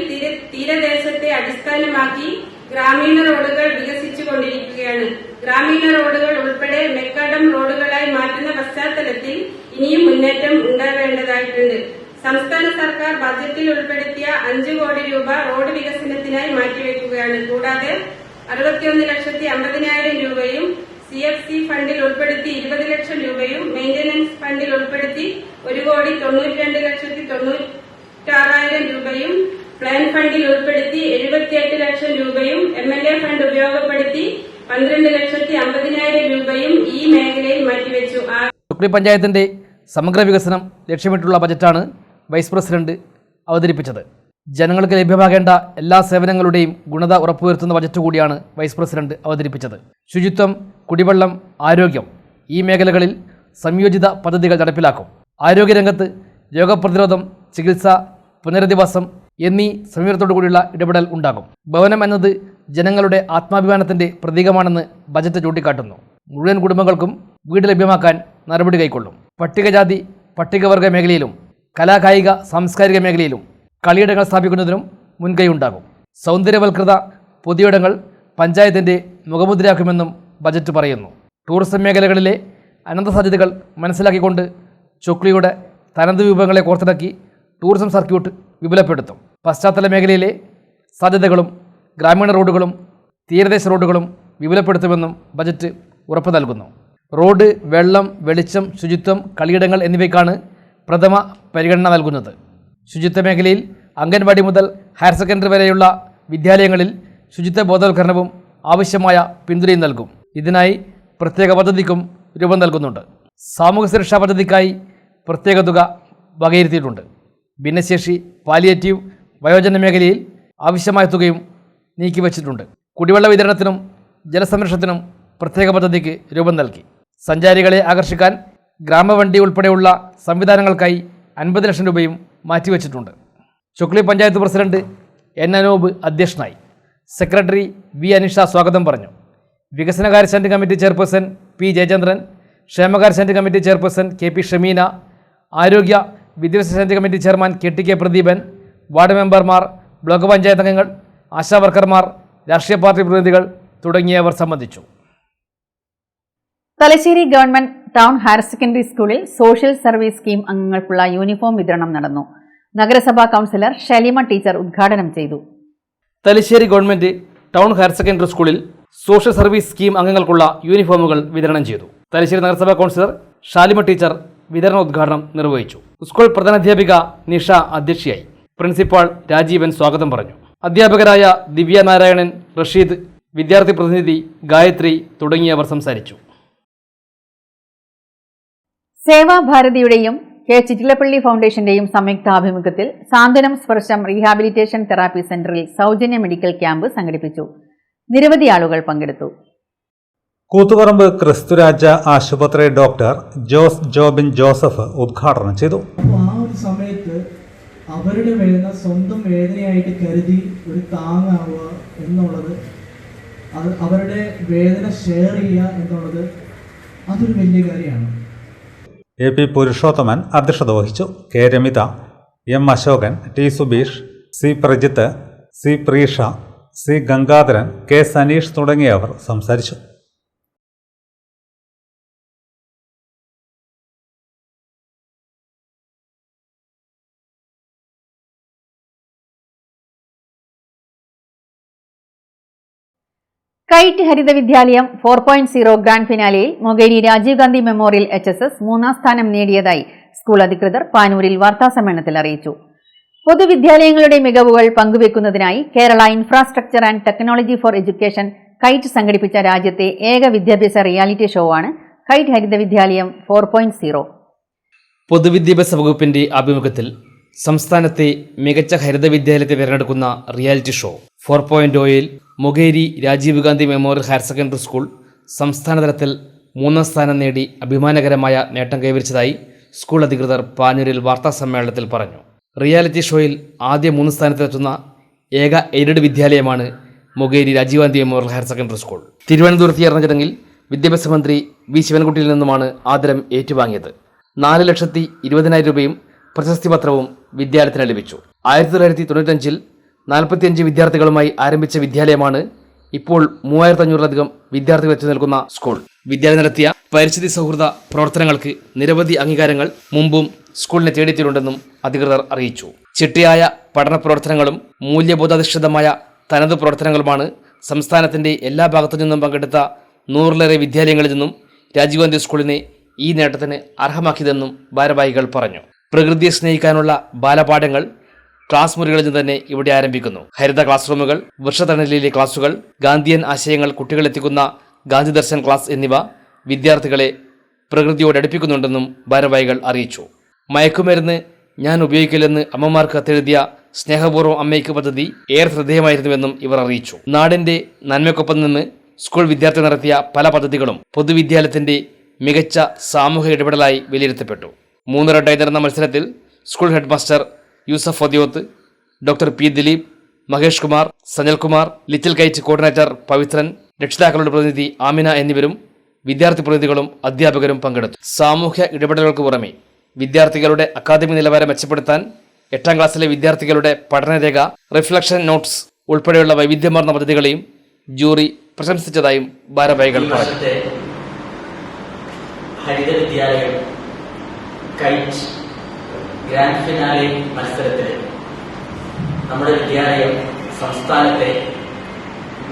തീരദേശത്തെ അടിസ്ഥാനമാക്കി ഗ്രാമീണ റോഡുകൾ വികസിച്ചുകൊണ്ടിരിക്കുകയാണ്. ഗ്രാമീണ റോഡുകൾ ഉൾപ്പെടെ മെക്കാഡം റോഡുകളായി മാറ്റുന്ന പശ്ചാത്തലത്തിൽ ഇനിയും മുന്നേറ്റം ഉണ്ടാവേണ്ടതായിട്ടുണ്ട്. സംസ്ഥാന സർക്കാർ ബജറ്റിൽ ഉൾപ്പെടുത്തിയ 5 കോടി രൂപ റോഡ് വികസനത്തിനായി മാറ്റിവെക്കുകയാണ്. കൂടാതെ 61,50,000 രൂപയും CFC ഫണ്ടിൽ ഉൾപ്പെടുത്തി 20 ലക്ഷം രൂപയും മെയിന്റനൻസ് ഫണ്ടിൽ ഉൾപ്പെടുത്തി 1,92,96,000 രൂപയും പ്ലാൻ ഫണ്ടിൽ ഉൾപ്പെടുത്തി 78 ലക്ഷം രൂപയും MLA ഫണ്ട് ഉപയോഗപ്പെടുത്തി 12,50,000 രൂപയും ഈ മേഖലയിൽ മാറ്റിവെച്ചു. ചുക്ലി പഞ്ചായത്തിന്റെ സമഗ്ര വികസനം ലക്ഷ്യമിട്ടുള്ള ബജറ്റാണ് വൈസ് പ്രസിഡന്റ് അവതരിപ്പിച്ചത്. ജനങ്ങൾക്ക് ലഭ്യമാകേണ്ട എല്ലാ സേവനങ്ങളുടെയും ഗുണത ഉറപ്പുവരുത്തുന്ന ബജറ്റ് കൂടിയാണ് വൈസ് പ്രസിഡന്റ് അവതരിപ്പിച്ചത്. ശുചിത്വം, കുടിവെള്ളം, ആരോഗ്യം ഈ മേഖലകളിൽ സംയോജിത പദ്ധതികൾ നടപ്പിലാക്കും. ആരോഗ്യരംഗത്ത് രോഗപ്രതിരോധം, ചികിത്സ, പുനരധിവാസം എന്നീ സമീപനത്തോടുകൂടിയുള്ള ഇടപെടൽ ഉണ്ടാകും. ഭവനം എന്നത് ജനങ്ങളുടെ ആത്മാഭിമാനത്തിന്റെ പ്രതീകമാണെന്ന് ബജറ്റ് ചൂണ്ടിക്കാട്ടുന്നു. മുഴുവൻ കുടുംബങ്ങൾക്കും വീട് ലഭ്യമാക്കാൻ നടപടി കൈക്കൊള്ളും. പട്ടികജാതി പട്ടികവർഗ മേഖലയിലും കലാകായിക സാംസ്കാരിക മേഖലയിലും കളിയിടങ്ങൾ സ്ഥാപിക്കുന്നതിനും മുൻകൈ ഉണ്ടാകും. സൗന്ദര്യവൽകൃത പൊതുയിടങ്ങൾ പഞ്ചായത്തിന്റെ മുഖമുദ്രയാക്കുമെന്നും ബജറ്റ് പറയുന്നു. ടൂറിസം മേഖലകളിലെ അനന്ത സാധ്യതകൾ മനസ്സിലാക്കിക്കൊണ്ട് ചുക്ലിയുടെ തനത് വിഭവങ്ങളെ കോർത്തിണക്കി ടൂറിസം സർക്യൂട്ട് വിപുലപ്പെടുത്തും. പശ്ചാത്തല മേഖലയിലെ സാധ്യതകളും ഗ്രാമീണ റോഡുകളും തീരദേശ റോഡുകളും വിപുലപ്പെടുത്തുമെന്നും ബജറ്റ് ഉറപ്പു നൽകുന്നു. റോഡ്, വെള്ളം, വെളിച്ചം, ശുചിത്വം, കളിയിടങ്ങൾ എന്നിവയ്ക്കാണ് പ്രഥമ പരിഗണന നൽകുന്നത്. ശുചിത്വ മേഖലയിൽ അംഗൻവാടി മുതൽ ഹയർ സെക്കൻഡറി വരെയുള്ള വിദ്യാലയങ്ങളിൽ ശുചിത്വ ബോധവൽക്കരണവും ആവശ്യമായ പിന്തുണയും നൽകും. ഇതിനായി പ്രത്യേക പദ്ധതിക്കും രൂപം നൽകുന്നുണ്ട്. സാമൂഹ്യ സുരക്ഷാ പദ്ധതിക്കായി പ്രത്യേക തുക വകയിരുത്തിയിട്ടുണ്ട്. ഭിന്നശേഷി, പാലിയേറ്റീവ്, വയോജന മേഖലയിൽ ആവശ്യമായ തുകയും നീക്കിവച്ചിട്ടുണ്ട്. കുടിവെള്ള വിതരണത്തിനും ജലസംരക്ഷണത്തിനും പ്രത്യേക പദ്ധതിക്ക് രൂപം നൽകി. സഞ്ചാരികളെ ആകർഷിക്കാൻ ഗ്രാമവണ്ടി ഉൾപ്പെടെയുള്ള സംവിധാനങ്ങൾക്കായി 50 ലക്ഷം രൂപയും മാറ്റിവെച്ചിട്ടുണ്ട്. Chokli panchayat president N. അനൂപ് അധ്യക്ഷനായി. Secretary V. അനിഷ സ്വാഗതം പറഞ്ഞു. വികസനകാര്യ standing committee chairperson P. Jayachandran, ക്ഷേമകാര്യ standing committee chairperson KP Shameena, ആരോഗ്യ വിദ്യാഭ്യാസ standing committee chairman KTK Pradeepan, ward മെമ്പർമാർ, ബ്ലോക്ക് പഞ്ചായത്ത് അംഗങ്ങൾ, ആശാ വർക്കർമാർ, രാഷ്ട്രീയ പാർട്ടി പ്രതിനിധികൾ തുടങ്ങിയവർ സംബന്ധിച്ചു. Thalassery government town higher secondary സ്കൂളിൽ സോഷ്യൽ സർവീസ് സ്കീം അംഗങ്ങൾക്കുള്ള യൂണിഫോം വിതരണം നടന്നു. നഗരസഭാ കൗൺസിലർ ഷലീമ ടീച്ചർ ഉദ്ഘാടനം ചെയ്തു. Thalassery government town higher secondary സ്കൂളിൽ സോഷ്യൽ സർവീസ് സ്കീം അംഗങ്ങൾക്കുള്ള യൂണിഫോമുകൾ വിതരണം ചെയ്തു. തലശ്ശേരി നഗരസഭാ കൗൺസിലർ ഷാലിമ ടീച്ചർ വിതരണ ഉദ്ഘാടനം നിർവഹിച്ചു. സ്കൂൾ പ്രധാനാധ്യാപിക നിഷ അധ്യക്ഷയായി. പ്രിൻസിപ്പാൾ രാജീവൻ സ്വാഗതം പറഞ്ഞു. അധ്യാപകരായ ദിവ്യ നാരായണൻ, റഷീദ്, വിദ്യാർത്ഥി പ്രതിനിധി ഗായത്രി തുടങ്ങിയവർ സംസാരിച്ചു. സേവാഭാരതിയുടെയും കെ ചിറ്റിലപ്പള്ളി ഫൗണ്ടേഷന്റെയും സംയുക്താഭിമുഖ്യത്തിൽ സാന്ത്വനം സ്പർശം റീഹാബിലിറ്റേഷൻ തെറാപ്പി സെന്ററിൽ സൗജന്യ മെഡിക്കൽ ക്യാമ്പ് സംഘടിപ്പിച്ചു. നിരവധി ആളുകൾ പങ്കെടുത്തു. കൂത്തുപറമ്പ് ക്രിസ്തുരാജ ആശുപത്രി ഡോക്ടർ ജോസ് ജോബിൻ ജോസഫ് ഉദ്ഘാടനം ചെയ്തു. ആ ഒരു സമയത്ത് അവരുടെ വേദന സ്വന്തം വേദനയായിട്ട് കരുതി ഒരു താങ്ങാവുക എന്നുള്ളത്, അത് അവരുടെ വേദന ഷെയർ ചെയ്യുക എന്നുള്ളത് അതൊരു വലിയ കാര്യമാണ്. AP പുരുഷോത്തമൻ അധ്യക്ഷത വഹിച്ചു. K. Ramitha, M. Ashokan, T. Subeesh, C. Prajith, C. പ്രീഷ, C. Gangadharan, K. Saneesh തുടങ്ങിയവർ സംസാരിച്ചു. കൈറ്റ് ഹരിത വിദ്യാലയം 4.0 ഗ്രാൻഡ് ഫിനാലെയിൽ മൊകേരി രാജീവ് ഗാന്ധി മെമ്മോറിയൽ HSS 3ാം സ്ഥാനം നേടിയതായി സ്കൂൾ അധികൃതർ പാനൂരിൽ വാർത്താസമ്മേളനത്തിൽ അറിയിച്ചു. പൊതുവിദ്യാലയങ്ങളുടെ മികവുകൾ പങ്കുവെക്കുന്നതിനായി Kerala infrastructure and technology for education KITE സംഘടിപ്പിച്ച രാജ്യത്തെ ഏക വിദ്യാഭ്യാസ റിയാലിറ്റി ഷോ ആണ് കൈറ്റ് ഹരിത വിദ്യാലയം 4.0. പൊതുവിദ്യാഭ്യാസ വകുപ്പിന്റെ ആഭിമുഖ്യത്തിൽ സംസ്ഥാനത്തെ മികച്ച ഹരിത വിദ്യാലയത്തെ തിരഞ്ഞെടുക്കുന്ന റിയാലിറ്റി ഷോ 4.0യിൽ Mokeri Rajiv Gandhi memorial higher secondary school സംസ്ഥാനതലത്തിൽ 3ാം സ്ഥാനം നേടി അഭിമാനകരമായ നേട്ടം കൈവരിച്ചതായി സ്കൂൾ അധികൃതർ പാനൂരിൽ വാർത്താസമ്മേളനത്തിൽ പറഞ്ഞു. റിയാലിറ്റി ഷോയിൽ ആദ്യ 3 സ്ഥാനത്തെത്തുന്ന ഏക എയ്ഡഡ് വിദ്യാലയമാണ് Mokeri Rajiv Gandhi memorial higher secondary school. തിരുവനന്തപുരത്ത് ചേർന്ന ചടങ്ങിൽ വിദ്യാഭ്യാസ മന്ത്രി V. ശിവൻകുട്ടിയിൽ നിന്നുമാണ് ആദരം ഏറ്റുവാങ്ങിയത്. 4,20,000 രൂപയും പ്രശസ്തി പത്രവും വിദ്യാലയത്തിന് ലഭിച്ചു. 1995-ൽ 45 വിദ്യാർത്ഥികളുമായി ആരംഭിച്ച വിദ്യാലയമാണ് ഇപ്പോൾ 3,500-ലധികം വിദ്യാർത്ഥികൾ എത്തി നിൽക്കുന്ന സ്കൂൾ. വിദ്യാലയം നടത്തിയ പരിസ്ഥിതി സൗഹൃദ പ്രവർത്തനങ്ങൾക്ക് നിരവധി അംഗീകാരങ്ങൾ മുമ്പും സ്കൂളിനെ തേടിയെത്തിയിട്ടുണ്ടെന്നും അധികൃതർ അറിയിച്ചു. ചിട്ടയായ പഠന പ്രവർത്തനങ്ങളും മൂല്യബോധാധിഷ്ഠിതമായ തനത് പ്രവർത്തനങ്ങളുമാണ് സംസ്ഥാനത്തിന്റെ എല്ലാ ഭാഗത്തു നിന്നും പങ്കെടുത്ത 100-ലേറെ വിദ്യാലയങ്ങളിൽ നിന്നും രാജീവ് ഗാന്ധി സ്കൂളിനെ ഈ നേട്ടത്തിന് അർഹമാക്കിയതെന്നും ഭാരവാഹികൾ പറഞ്ഞു. പ്രകൃതിയെ സ്നേഹിക്കാനുള്ള ബാലപാഠങ്ങൾ ക്ലാസ് മുറികളിൽ നിന്ന് തന്നെ ഇവിടെ ആരംഭിക്കുന്നു. ഹരിത ക്ലാസ് റൂമുകൾ, വൃക്ഷത്തണലിലെ ക്ലാസുകൾ, ഗാന്ധിയൻ ആശയങ്ങൾ കുട്ടികളെത്തിക്കുന്ന ഗാന്ധി ദർശൻ ക്ലാസ് എന്നിവ വിദ്യാർത്ഥികളെ പ്രകൃതിയോട് അടുപ്പിക്കുന്നുണ്ടെന്നും ഭാരവാഹികൾ അറിയിച്ചു. മയക്കുമരുന്ന് ഞാൻ ഉപയോഗിക്കില്ലെന്ന് അമ്മമാർക്ക് കത്തെഴുതിയ സ്നേഹപൂർവ്വം അമ്മയ്ക്ക് പദ്ധതി ഏറെ ശ്രദ്ധേയമായിരുന്നുവെന്നും ഇവർ അറിയിച്ചു. നാടിന്റെ നന്മയ്ക്കൊപ്പം നിന്ന് സ്കൂൾ വിദ്യാർത്ഥി നടത്തിയ പല പദ്ധതികളും പൊതുവിദ്യാലയത്തിന്റെ മികച്ച സാമൂഹിക ഇടപെടലായി വിലയിരുത്തപ്പെട്ടു. 3 റൗണ്ടായി നടന്ന മത്സരത്തിൽ school head master Yusuf Fadiyoth, doctor P Dileep, Mahesh Kumar, Sanalkumar, little KITE coordinator Pavithran, രക്ഷിതാക്കളുടെ പ്രതിനിധി ആമിന എന്നിവരും വിദ്യാർത്ഥി പ്രതിനിധികളും അധ്യാപകരും പങ്കെടുത്തു. സാമൂഹ്യ ഇടപെടലുകൾക്ക് പുറമെ വിദ്യാർത്ഥികളുടെ അക്കാദമിക് നിലവാരം മെച്ചപ്പെടുത്താൻ 8ാം ക്ലാസ്സിലെ വിദ്യാർത്ഥികളുടെ പഠനരേഖ, റിഫ്ലക്ഷൻ നോട്ട്സ് ഉൾപ്പെടെയുള്ള വൈവിധ്യമാർന്ന പദ്ധതികളെയും ജൂറി പ്രശംസിച്ചതായും ഭാരവാഹികൾ പറഞ്ഞു. ഹരിത വിദ്യാലയം കൈറ്റ് ഗ്രാൻഡ് ഫിനാലെ മത്സരത്തിൽ നമ്മുടെ വിദ്യാലയം സംസ്ഥാനത്തെ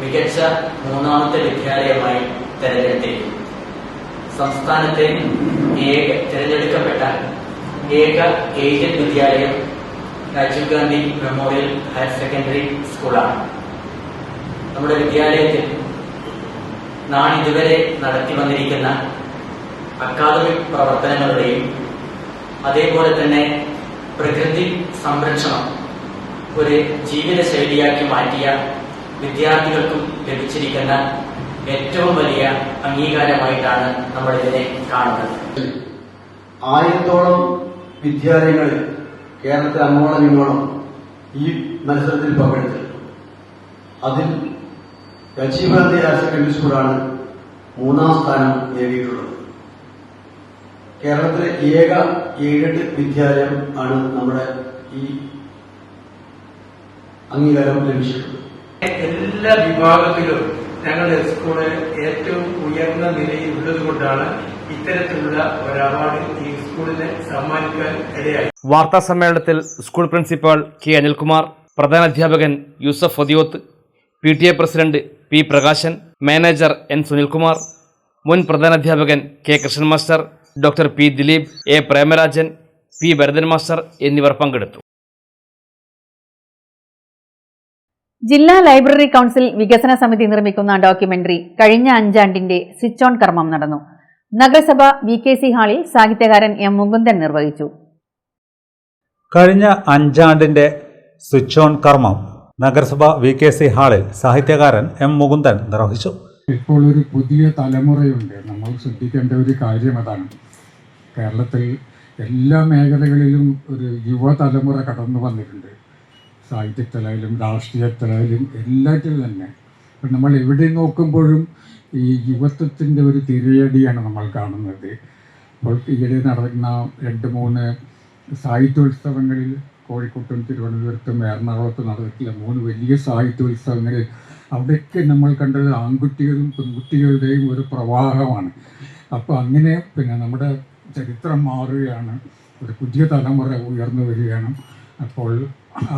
മികച്ച 3ാമത്തെ വിദ്യാലയമായി തെരഞ്ഞെടുത്തിരിക്കുന്നു. സംസ്ഥാനത്തെ തിരഞ്ഞെടുക്കപ്പെട്ട ഏക എയ്ഡഡ് വിദ്യാലയം Rajiv Gandhi memorial higher secondary സ്കൂളാണ്. നമ്മുടെ വിദ്യാലയത്തിൽ നാളിതുവരെ നടത്തി വന്നിരിക്കുന്ന അക്കാദമിക് പ്രവർത്തനങ്ങളുടെയും അതേപോലെ തന്നെ പ്രകൃതി സംരക്ഷണം ഒരു ജീവിതശൈലിയാക്കി മാറ്റിയ വിദ്യാർത്ഥികൾക്കും ലഭിച്ചിരിക്കുന്ന ഏറ്റവും വലിയ അംഗീകാരമായിട്ടാണ് നമ്മൾ ഇതിനെ കാണുന്നത്. 1000-ഓളം വിദ്യാലയങ്ങളിൽ കേരളത്തിൽ അങ്ങോളം ഇങ്ങോളം ഈ മത്സരത്തിൽ പങ്കെടുത്തു. അതിൽ രാജീവ് ഗാന്ധി ഹയർ സെക്കൻഡറി സ്കൂളാണ് 3ാം സ്ഥാനം നേടിയിട്ടുള്ളത്. കേരളത്തിലെ ഏക എയ്ഡഡ് വിദ്യാലയം ആണ് നമ്മുടെ ഈ അംഗീകാരം ലഭിച്ചിട്ടുള്ളത്. എല്ലാ വിഭാഗത്തിലും ഞങ്ങളുടെ സ്കൂള് ഏറ്റവും ഉയർന്ന നിലയിൽ ഉള്ളത് കൊണ്ടാണ് ഇത്തരത്തിലുള്ള ഒരു അവാർഡ് ഈ സ്കൂളിനെ സമ്മാനിക്കാൻ ഇടയായി. വാർത്താ സമ്മേളനത്തിൽ സ്കൂൾ പ്രിൻസിപ്പാൾ കെ അനിൽകുമാർ, പ്രധാനാധ്യാപകൻ Yusuf Fadiyoth, PTA president P Prakashan, manager N Sunilkumar, മുൻ പ്രധാനാധ്യാപകൻ K Krishnan master, doctor P Dileep, A Premarajan, P Bharathan master എന്നിവർ പങ്കെടുത്തു. ജില്ലാ ലൈബ്രറി കൗൺസിൽ വികസന സമിതി നിർമ്മിക്കുന്ന ഡോക്യുമെന്ററി കഴിഞ്ഞ 5 ആണ്ടിന്റെ സ്വിച്ച് ഓൺ കർമ്മം നടന്നു. നഗരസഭ VKC ഹാളിൽ സാഹിത്യകാരൻ M മുകുന്ദൻ നിർവഹിച്ചു. കഴിഞ്ഞ 5 ആണ്ടിന്റെ സ്വിച്ച് ഓൺ കർമ്മം നഗരസഭ VKC ഹാളിൽ സാഹിത്യകാരൻ M മുകുന്ദൻ നിർവഹിച്ചു. ഇപ്പോൾ ഒരു പുതിയ തലമുറയുണ്ട്. നമ്മൾ ശ്രദ്ധിക്കേണ്ട ഒരു കാര്യം അതാണ്. കേരളത്തിൽ എല്ലാ മേഖലകളിലും ഒരു യുവതലമുറ കടന്നു വന്നിട്ടുണ്ട്. സാഹിത്യത്തിലായാലും രാഷ്ട്രീയത്തിലായാലും എല്ലാറ്റിലും തന്നെ. അപ്പം നമ്മൾ എവിടെ നോക്കുമ്പോഴും ഈ യുവത്വത്തിൻ്റെ ഒരു തിരയടിയാണ് നമ്മൾ കാണുന്നത്. ഇപ്പോൾ ഈയിടെ നടന്ന 2-3 സാഹിത്യോത്സവങ്ങളിൽ കോഴിക്കോട്ടും തിരുവനന്തപുരത്തും എറണാകുളത്തും നടന്നിട്ടുള്ള 3 വലിയ സാഹിത്യോത്സവങ്ങളിൽ അവിടെയൊക്കെ നമ്മൾ കണ്ടത് ആൺകുട്ടികളും പെൺകുട്ടികളുടെയും ഒരു പ്രവാഹമാണ്. അപ്പോൾ അങ്ങനെ നമ്മുടെ ചരിത്രം മാറുകയാണ്. ഒരു പുതിയ തലമുറ ഉയർന്നു വരികയാണ്. അപ്പോൾ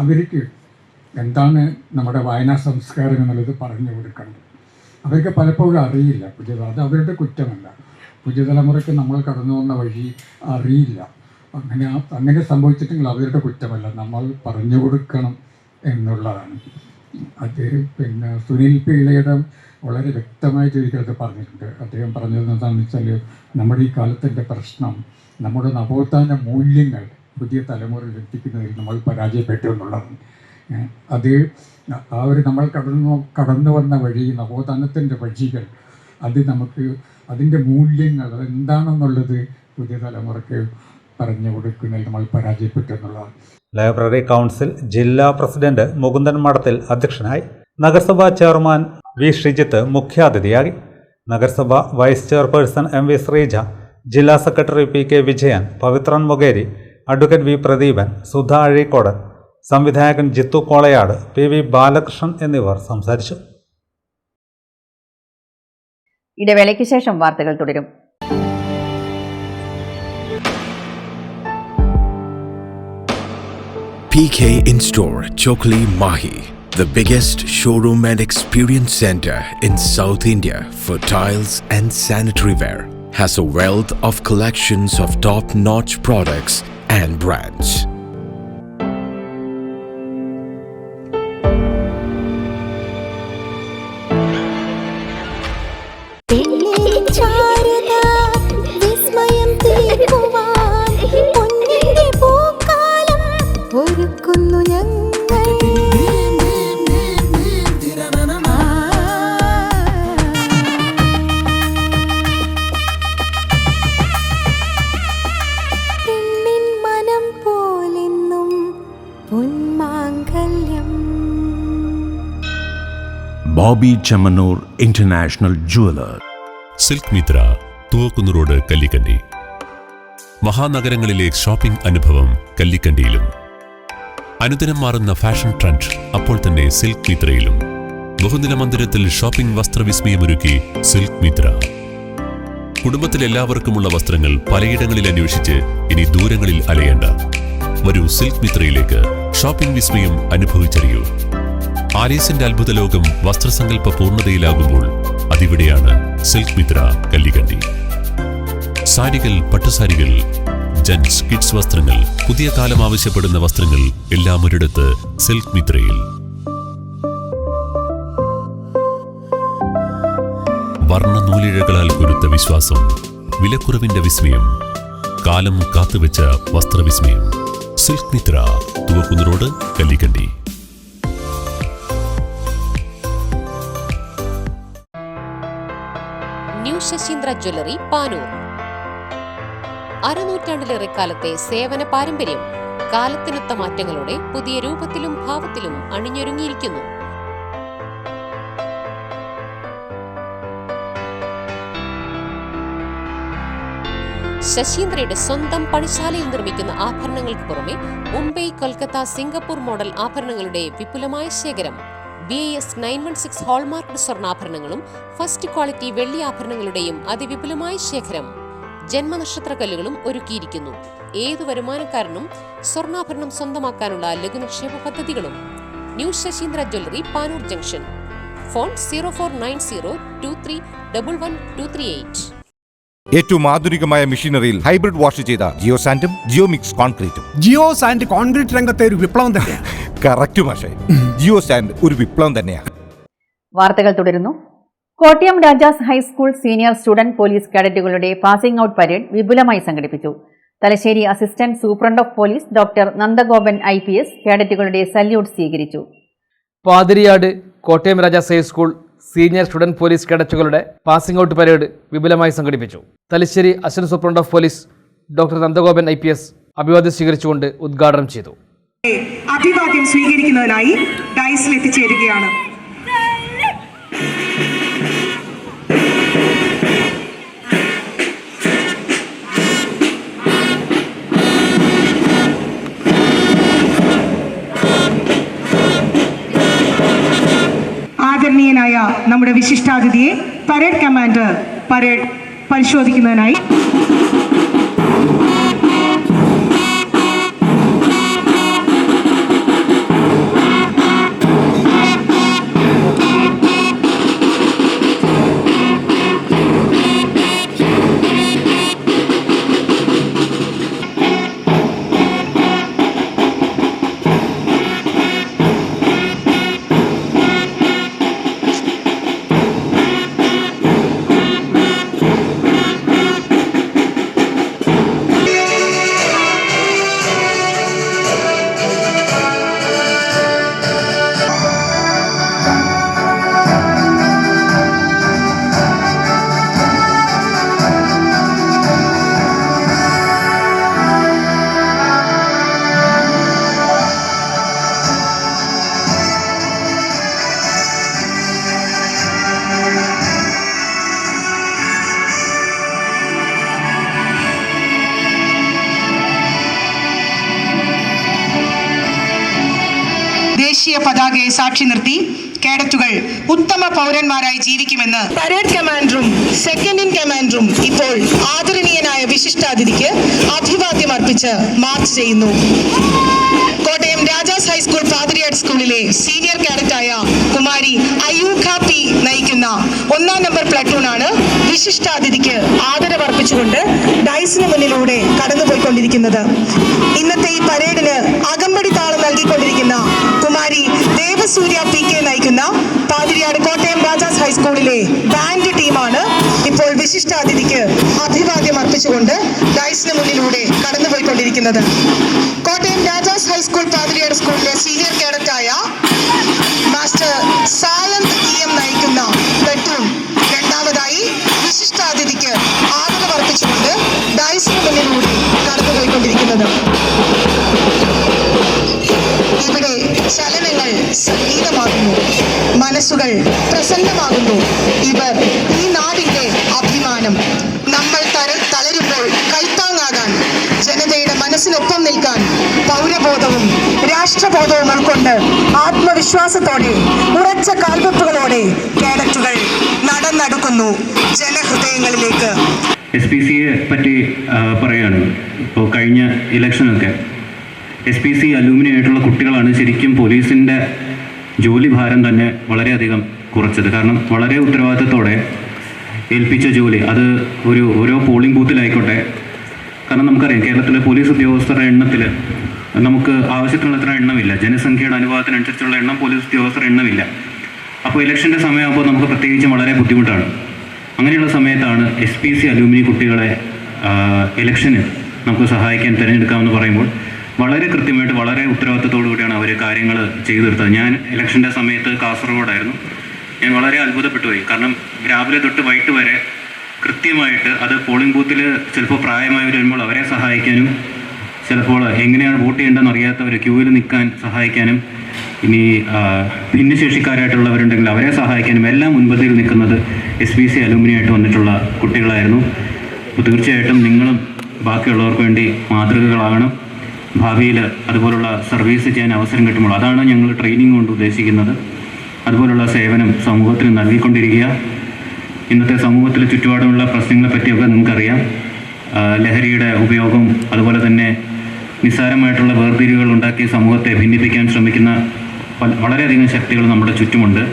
അവർക്ക് എന്താണ് നമ്മുടെ വായനാ സംസ്കാരം എന്നുള്ളത് പറഞ്ഞു കൊടുക്കണം. അവർക്ക് പലപ്പോഴും അറിയില്ല. അത് അവരുടെ കുറ്റമല്ല. പുതിയ തലമുറയ്ക്ക് നമ്മൾ കടന്നു വന്ന വഴി അറിയില്ല. അങ്ങനെ സംഭവിച്ചിട്ടെങ്കിൽ അവരുടെ കുറ്റമല്ല, നമ്മൾ പറഞ്ഞു കൊടുക്കണം എന്നുള്ളതാണ്. അത് സുനിൽ പിള്ളയുടെ വളരെ വ്യക്തമായിട്ട് ഒരിക്കലത് പറഞ്ഞിട്ടുണ്ട്. അദ്ദേഹം പറഞ്ഞത് എന്താണെന്ന് വെച്ചാൽ, നമ്മുടെ ഈ കാലത്തിൻ്റെ പ്രശ്നം നമ്മുടെ നവോത്ഥാന മൂല്യങ്ങൾ പുതിയ തലമുറയിൽ എത്തിക്കുന്നതിൽ നമ്മൾ പരാജയപ്പെട്ടു എന്നുള്ളതാണ്. അത് ആ ഒരു നമ്മൾ കടന്നു വന്ന വഴി, നവോത്ഥാനത്തിൻ്റെ വഴികൾ, അത് നമുക്ക് അതിൻ്റെ മൂല്യങ്ങൾ അതെന്താണെന്നുള്ളത് പുതിയ തലമുറയ്ക്ക് പറഞ്ഞു കൊടുക്കുന്നതിൽ നമ്മൾ പരാജയപ്പെട്ടു എന്നുള്ളതാണ്. ലൈബ്രറി കൗൺസിൽ ജില്ലാ പ്രസിഡന്റ് മുകുന്ദൻ മഠത്തിൽ അധ്യക്ഷനായി. നഗരസഭാ ചെയർമാൻ വി ശ്രീജിത്ത് മുഖ്യാതിഥിയായി. നഗരസഭ വൈസ് ചെയർപേഴ്സൺ MV ശ്രീജ, ജില്ലാ secretary PK Vijayan, Pavithran Mokeri, advocate V Pradeepan, Sudha Azhikode, സംവിധായകൻ ജിത്തു കോളയാട്, PV ബാലകൃഷ്ണൻ എന്നിവർ സംസാരിച്ചു. ഇടവേളയ്ക്ക് ശേഷം വാർത്തകൾ തുടരും. PK In-Store, Chokli, Mahi. The biggest showroom and experience center in South India for tiles and sanitary ware. Has a wealth of collections of top-notch products and brands. Bobby Chamanur International Jeweler. Silk Mitra, Thuvakkunnu road, Kallikkandi. മഹാനഗരങ്ങളിലെ shopping അനുഭവം കല്ലിക്കണ്ടിയിലും. അനുദിനം മാറുന്ന fashion trend അപ്പോൾ തന്നെ silk മിത്രയിലും. ബഹുനില മന്ദിരത്തിൽ shopping വസ്ത്രവിസ്മയമൊരുക്കി silk Mitra. കുടുംബത്തിലെല്ലാവർക്കുമുള്ള വസ്ത്രങ്ങൾ പലയിടങ്ങളിൽ അന്വേഷിച്ച് ഇനി ദൂരങ്ങളിൽ അലയേണ്ട. വരൂ സിൽക്ക് മിത്രയിലേക്ക്. ഷോപ്പിംഗ് വിസ്മയം അനുഭവിച്ചറിയൂ. ആലീസിന്റെ അത്ഭുത ലോകം വസ്ത്രസങ്കല്പ പൂർണ്ണതയിലാകുമ്പോൾ അതിവിടെയാണ് സിൽക്ക് മിത്ര, കല്ലിക്കണ്ടി. സാരികൾ, പട്ടുസാരികൾ, ജെന്റ്സ്, കിഡ്സ് വസ്ത്രങ്ങൾ, പുതിയ കാലം ആവശ്യപ്പെടുന്ന വസ്ത്രങ്ങൾ എല്ലാം ഒരിടത്ത് സിൽക്ക് മിത്രയിൽ. വർണ്ണ നൂലിഴകളാൽ കുരുത്ത വിശ്വാസം, വിലക്കുറവിന്റെ വിസ്മയം, കാലം കാത്തുവെച്ച വസ്ത്രവിസ്മയം. Silk Mitra, Thuvakkunnu road, Kallikkandi. New Sasheendra jewellery, Panoor. അരനൂറ്റാണ്ടിലേറെ കാലത്തെ സേവന പാരമ്പര്യം കാലത്തിനൊത്ത മാറ്റങ്ങളോടെ പുതിയ രൂപത്തിലും ഭാവത്തിലും അണിഞ്ഞൊരുങ്ങിയിരിക്കുന്നു. ശശീന്ദ്രയുടെ സ്വന്തം പണിശാലയിൽ നിർമ്മിക്കുന്ന ആഭരണങ്ങൾക്ക് പുറമെ മുംബൈ, കൊൽക്കത്ത, സിംഗപ്പൂർ മോഡൽ ആഭരണങ്ങളുടെ വിപുലമായ ശേഖരം. BIS 916 ഹോൾമാർക്ക് സ്വർണ്ണാഭരണങ്ങളും ഫസ്റ്റ് ക്വാളിറ്റി വെള്ളി ആഭരണങ്ങളുടെയും അതിവിപുലമായ ശേഖരം. ജന്മനക്ഷത്രക്കല്ലുകളും ഒരുക്കിയിരിക്കുന്നു. ഏതു വരുമാനക്കാരനും സ്വർണ്ണാഭരണം സ്വന്തമാക്കാനുള്ള ലഘുനിക്ഷേപ പദ്ധതികളും. New Sasheendra jewellery, Panoor junction. Phone 049023112238. ഏറ്റവും ആധുനികമായ മെഷീനറിയിൽ ഹൈബ്രിഡ് വാഷ് ചെയ്ത ജിയോ സാൻഡും ജിയോ മിക്സ് കോൺക്രീറ്റും. ജിയോ സാൻഡ് കോൺക്രീറ്റ് രംഗത്തെ ഒരു വിപ്ലവം തന്നെയാണ്. കറക്റ്റ് മാഷേ, ജിയോ സാൻഡ് ഒരു വിപ്ലവം തന്നെയാണ്. വാർത്തകൾ തുടരുന്നു. Kottayam Rajas high school senior student police കേഡറ്റുകളുടെ പാസിംഗ് ഔട്ട് പരേഡ് വിപുലമായി സംഘടിപ്പിച്ചു. Thalassery assistant superintendent of police doctor Nandagopan IPS കേഡറ്റുകളുടെ സല്യൂട്ട് സ്വീകരിച്ചു. Pathiriyad Kottayam Rajas high school senior student police കേഡറ്റുകളുടെ പാസിംഗ് ഔട്ട് പരേഡ് വിപുലമായി സംഘടിപ്പിച്ചു. Thalassery assistant superintendent of police doctor Nandagopan IPS അഭിവാദ്യം സ്വീകരിച്ചുകൊണ്ട് ഉദ്ഘാടനം ചെയ്തു. അഭിവാദ്യം സ്വീകരിക്കുന്നതിനായി ഡൈസിൽ എത്തിച്ചേരുകയാണ്. ആദരണീയനായ നമ്മുടെ വിശിഷ്ടാതിഥിയെ പരേഡ് കമാൻഡർ പരേഡ് പരിശോധിക്കുന്നതിനായി ദേശീയ പതാകയെ സാക്ഷി നിർത്തി കേഡറ്റുകൾ ഉത്തമ പൗരന്മാരായി ജീവിക്കുമെന്ന് പരേഡ് കമാൻഡറും സെക്കൻഡ് ഇൻ കമാൻഡറും ഇപ്പോൾ ആദരണീയനായ വിശിഷ്ടാതിഥിക്ക് അഭിവാദ്യം അർപ്പിച്ച് മാർച്ച് ചെയ്യുന്നു. കോട്ടയം വിശിഷ്ടാതിഥിക്ക് ആദരവർപ്പിച്ചുകൊണ്ട് ഡൈസിന് മുന്നിലൂടെ കടന്നുപോയിക്കൊണ്ടിരിക്കുന്നത്. ഇന്നത്തെ ഈ പരേഡിന് അകമ്പടി താളം നൽകിക്കൊണ്ടിരിക്കുന്ന കുമാരി ദേവസൂര്യ PK നയിക്കുന്ന പാതിരിയാട് കോട്ടയം രാജാസ് ഹൈസ്കൂളിലെ ബാൻഡ് ടീമാണ് ഇപ്പോൾ വിശിഷ്ടാതിഥിക്ക് അഭിവാദ്യം അർപ്പിച്ചുകൊണ്ട് ഡൈസിന് മുന്നിലൂടെ കടന്നുപോയിക്കൊണ്ടിരിക്കുന്നത്. കോട്ടയം രാജാസ് ഹൈസ്കൂൾ പാതിരിയാട് സ്കൂളിലെ സീനിയർ കേഡറ്റായ മാസ്റ്റർ സാലന്ത് EM നയിക്കുന്ന പ്ലറ്റൂൺ രണ്ടാമതായി വിശിഷ്ടാതിഥിക്ക് ആദരവർപ്പിച്ചുകൊണ്ട് ഡൈസിന് മുന്നിലൂടെ കടന്നുപോയിക്കൊണ്ടിരിക്കുന്നത്. ഇവിടെ ചലനങ്ങൾ സംഗീതമാകുന്നു, മനസ്സുകൾ പ്രസന്നമാകുന്നു. ഇവർ ഈ നാടിന്റെ അഭിമാനം. നമ്മൾ തളരുമ്പോൾ കൈത്താങ്ങാകാൻ, ജനതയുടെ മനസ്സിനൊപ്പം നിൽക്കാൻ പൗരബോധവും രാഷ്ട്രബോധവും ഉൾക്കൊണ്ട് ആത്മവിശ്വാസത്തോടെ ഉറച്ച കാൽവെപ്പുകളോടെ കേഡറ്റുകൾ നടന്നടുക്കുന്നു ജനഹൃദയങ്ങളിലേക്ക്. SPCയെ പറ്റി പറയുകയാണ്. ഇപ്പോൾ കഴിഞ്ഞ ഇലക്ഷനൊക്കെ SPC അലൂമിനി ആയിട്ടുള്ള കുട്ടികളാണ് ശരിക്കും പോലീസിൻ്റെ ജോലി ഭാരം തന്നെ വളരെയധികം കുറച്ചത്. കാരണം വളരെ ഉത്തരവാദിത്തത്തോടെ ഏൽപ്പിച്ച ജോലി അത് ഓരോ പോളിംഗ് ബൂത്തിലായിക്കോട്ടെ. കാരണം നമുക്കറിയാം കേരളത്തിലെ പോലീസ് ഉദ്യോഗസ്ഥരുടെ എണ്ണത്തിൽ നമുക്ക് ആവശ്യത്തിനുള്ള അത്ര എണ്ണമില്ല. ജനസംഖ്യയുടെ അനുപാതത്തിനനുസരിച്ചുള്ള എണ്ണം പോലീസ് ഉദ്യോഗസ്ഥരുടെ എണ്ണമില്ല. അപ്പോൾ ഇലക്ഷൻ്റെ സമയമാകുമ്പോൾ നമുക്ക് പ്രത്യേകിച്ചും വളരെ ബുദ്ധിമുട്ടാണ്. അങ്ങനെയുള്ള സമയത്താണ് SPC അലൂമിനി കുട്ടികളെ ഇലക്ഷന് നമുക്ക് സഹായിക്കാൻ തിരഞ്ഞെടുക്കാമെന്ന് പറയുമ്പോൾ വളരെ കൃത്യമായിട്ട് വളരെ ഉത്തരവാദിത്തത്തോടു കൂടിയാണ് അവർ കാര്യങ്ങൾ ചെയ്തു തീർത്തത്. ഞാൻ ഇലക്ഷൻ്റെ സമയത്ത് കാസർഗോഡായിരുന്നു. ഞാൻ വളരെ അത്ഭുതപ്പെട്ടു പോയി. കാരണം രാവിലെ തൊട്ട് വൈകിട്ട് വരെ കൃത്യമായിട്ട് അത് പോളിംഗ് ബൂത്തിൽ ചിലപ്പോൾ പ്രായമായവർ വരുമ്പോൾ അവരെ സഹായിക്കാനും, ചിലപ്പോൾ എങ്ങനെയാണ് വോട്ട് ചെയ്യേണ്ടതെന്ന് അറിയാത്തവർ ക്യൂവിൽ നിൽക്കാൻ സഹായിക്കാനും, ഇനി ഭിന്നശേഷിക്കാരായിട്ടുള്ളവരുണ്ടെങ്കിൽ അവരെ സഹായിക്കാനും എല്ലാം മുൻപന്തിയിൽ നിൽക്കുന്നത് SPC അലൂമിനിയായിട്ട് വന്നിട്ടുള്ള കുട്ടികളായിരുന്നു. അപ്പോൾ തീർച്ചയായിട്ടും നിങ്ങളും ബാക്കിയുള്ളവർക്ക് വേണ്ടി മാതൃകകളാകണം. ഭാവിയിൽ അതുപോലുള്ള സർവീസ് ചെയ്യാൻ അവസരം കിട്ടുമ്പോൾ അതാണ് ഞങ്ങൾ ട്രെയിനിങ് കൊണ്ട് ഉദ്ദേശിക്കുന്നത്. അതുപോലുള്ള സേവനം സമൂഹത്തിന് നൽകിക്കൊണ്ടിരിക്കുക. ഇന്നത്തെ സമൂഹത്തിൽ ചുറ്റുപാടുമുള്ള പ്രശ്നങ്ങളെ പറ്റിയൊക്കെ നിങ്ങൾക്കറിയാം. ലഹരിയുടെ ഉപയോഗം, അതുപോലെ തന്നെ നിസ്സാരമായിട്ടുള്ള വേർതിരിവുകൾ ഉണ്ടാക്കി സമൂഹത്തെ ഭിന്നിപ്പിക്കാൻ ശ്രമിക്കുന്ന വളരെയധികം ശക്തികൾ നമ്മുടെ ചുറ്റുമുണ്ട്.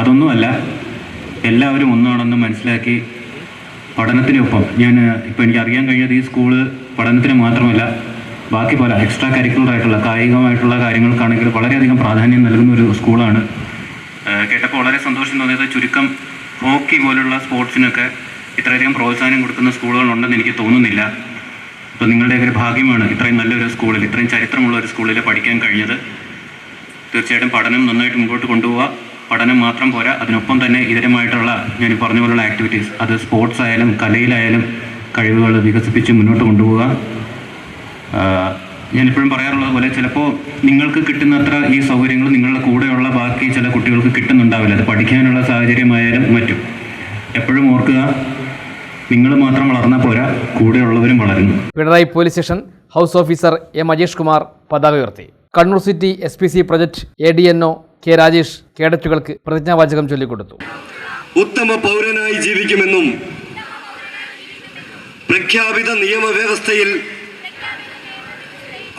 അതൊന്നുമല്ല, എല്ലാവരും ഒന്നാണെന്ന് മനസ്സിലാക്കി പഠനത്തിനൊപ്പം ഇപ്പോൾ എനിക്ക് അറിയാൻ കഴിഞ്ഞത് ഈ സ്കൂള് പഠനത്തിന് മാത്രമല്ല ബാക്കി പല എക്സ്ട്രാ കരിക്കുലർ ആയിട്ടുള്ള കായികമായിട്ടുള്ള കാര്യങ്ങൾക്കാണെങ്കിൽ വളരെയധികം പ്രാധാന്യം നൽകുന്ന ഒരു സ്കൂളാണ്. കേട്ടപ്പോൾ വളരെ സന്തോഷം തോന്നിയത്. ചുരുക്കം ഹോക്കി പോലുള്ള സ്പോർട്സിനൊക്കെ ഇത്രയധികം പ്രോത്സാഹനം കൊടുക്കുന്ന സ്കൂളുകളുണ്ടെന്ന് എനിക്ക് തോന്നുന്നില്ല. അപ്പോൾ നിങ്ങളുടെയൊക്കെ ഒരു ഭാഗ്യമാണ് ഇത്രയും നല്ലൊരു സ്കൂളിൽ, ഇത്രയും ചരിത്രമുള്ള ഒരു സ്കൂളിൽ പഠിക്കാൻ കഴിഞ്ഞത്. തീർച്ചയായിട്ടും പഠനം നന്നായിട്ട് മുമ്പോട്ട് കൊണ്ടുപോവുക. പഠനം മാത്രം പോരാ, അതിനൊപ്പം തന്നെ ഇതരമായിട്ടുള്ള ഞാൻ പറഞ്ഞ പോലുള്ള ആക്ടിവിറ്റീസ്, അത് സ്പോർട്സ് ആയാലും കലയിലായാലും കഴിവുകൾ വികസിപ്പിച്ച് മുന്നോട്ട് കൊണ്ടുപോവുക. ഞാനിപ്പോഴും പറയാറുള്ളത് പോലെ ചിലപ്പോൾ നിങ്ങൾക്ക് കിട്ടുന്നത്ര ഈ സൗകര്യങ്ങൾ നിങ്ങളുടെ കൂടെയുള്ള ബാക്കി ചില കുട്ടികൾക്ക് കിട്ടുന്നുണ്ടാവില്ല. അത് പഠിക്കാനുള്ള സാഹചര്യമായാലും മറ്റും. എപ്പോഴും ഓർക്കുക, നിങ്ങൾ മാത്രം വളർന്നാൽ പോരാ, കൂടെയുള്ളവരും വളരുന്നു. Pinarayi police station house officer M Ajesh Kumar പതാക ഉയർത്തി. Kannur city SPC project ADNO K Rajesh കേഡറ്റുകൾക്ക് പ്രതിജ്ഞാവാചകം ചൊല്ലിക്കൊടുത്തു. ഉത്തമ പൗരനായി ജീവിക്കുമെന്നും പ്രഖ്യാപിത നിയമവ്യവസ്ഥയിൽ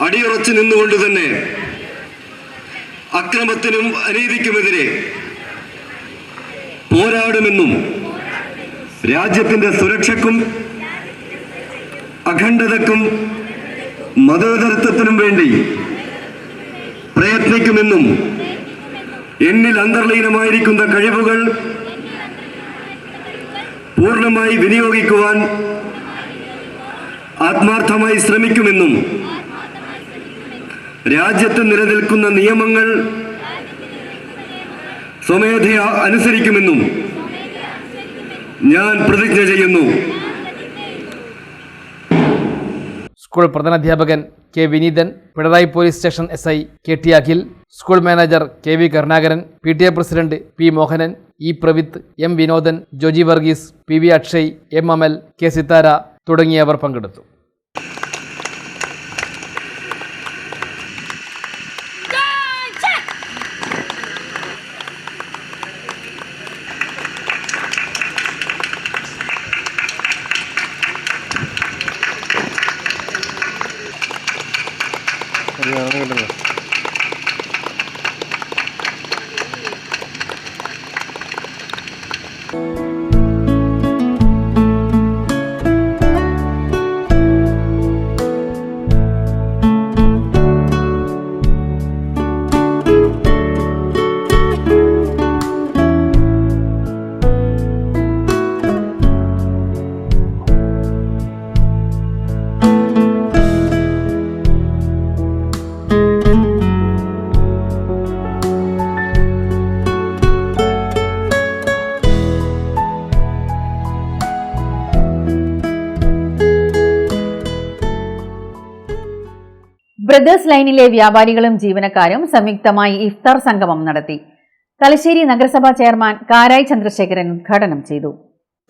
അടിയുറച്ചു നിന്നുകൊണ്ട് തന്നെ അക്രമത്തിനും അനീതിക്കുമെതിരെ പോരാടുമെന്നും രാജ്യത്തിന്റെ സുരക്ഷയ്ക്കും അഖണ്ഡതയ്ക്കും മതേതരത്വത്തിനും വേണ്ടി പ്രയത്നിക്കുമെന്നും എന്നിൽ അന്തർലീനമായിരിക്കുന്ന കഴിവുകൾ പൂർണ്ണമായി വിനിയോഗിക്കുവാൻ ആത്മാർത്ഥമായി ശ്രമിക്കുമെന്നും രാജ്യത്ത് നിലനിൽക്കുന്ന നിയമങ്ങൾ സ്വമേധയാ അനുസരിക്കുമെന്നും ഞാൻ പ്രതിജ്ഞ ചെയ്യുന്നു. സ്കൂൾ പ്രധാനാധ്യാപകൻ K Vineethan, Pinarayi police station SI KT Akhil, school manager KV Karunakaran, PTA president P Mohanan, E Pravith, M Vinodan, Joji Varghese, PV Akshay, M Amal, K Sithara തുടങ്ങിയവർ പങ്കെടുത്തു. ബ്രദേഴ്സ് ലൈനിലെ വ്യാപാരികളും ജീവനക്കാരും സംയുക്തമായി ഇഫ്താർ സംഗമം നടത്തി. തലശ്ശേരി നഗരസഭാ ചെയർമാൻ കാരായി ചന്ദ്രശേഖരൻ ഉദ്ഘാടനം ചെയ്തു.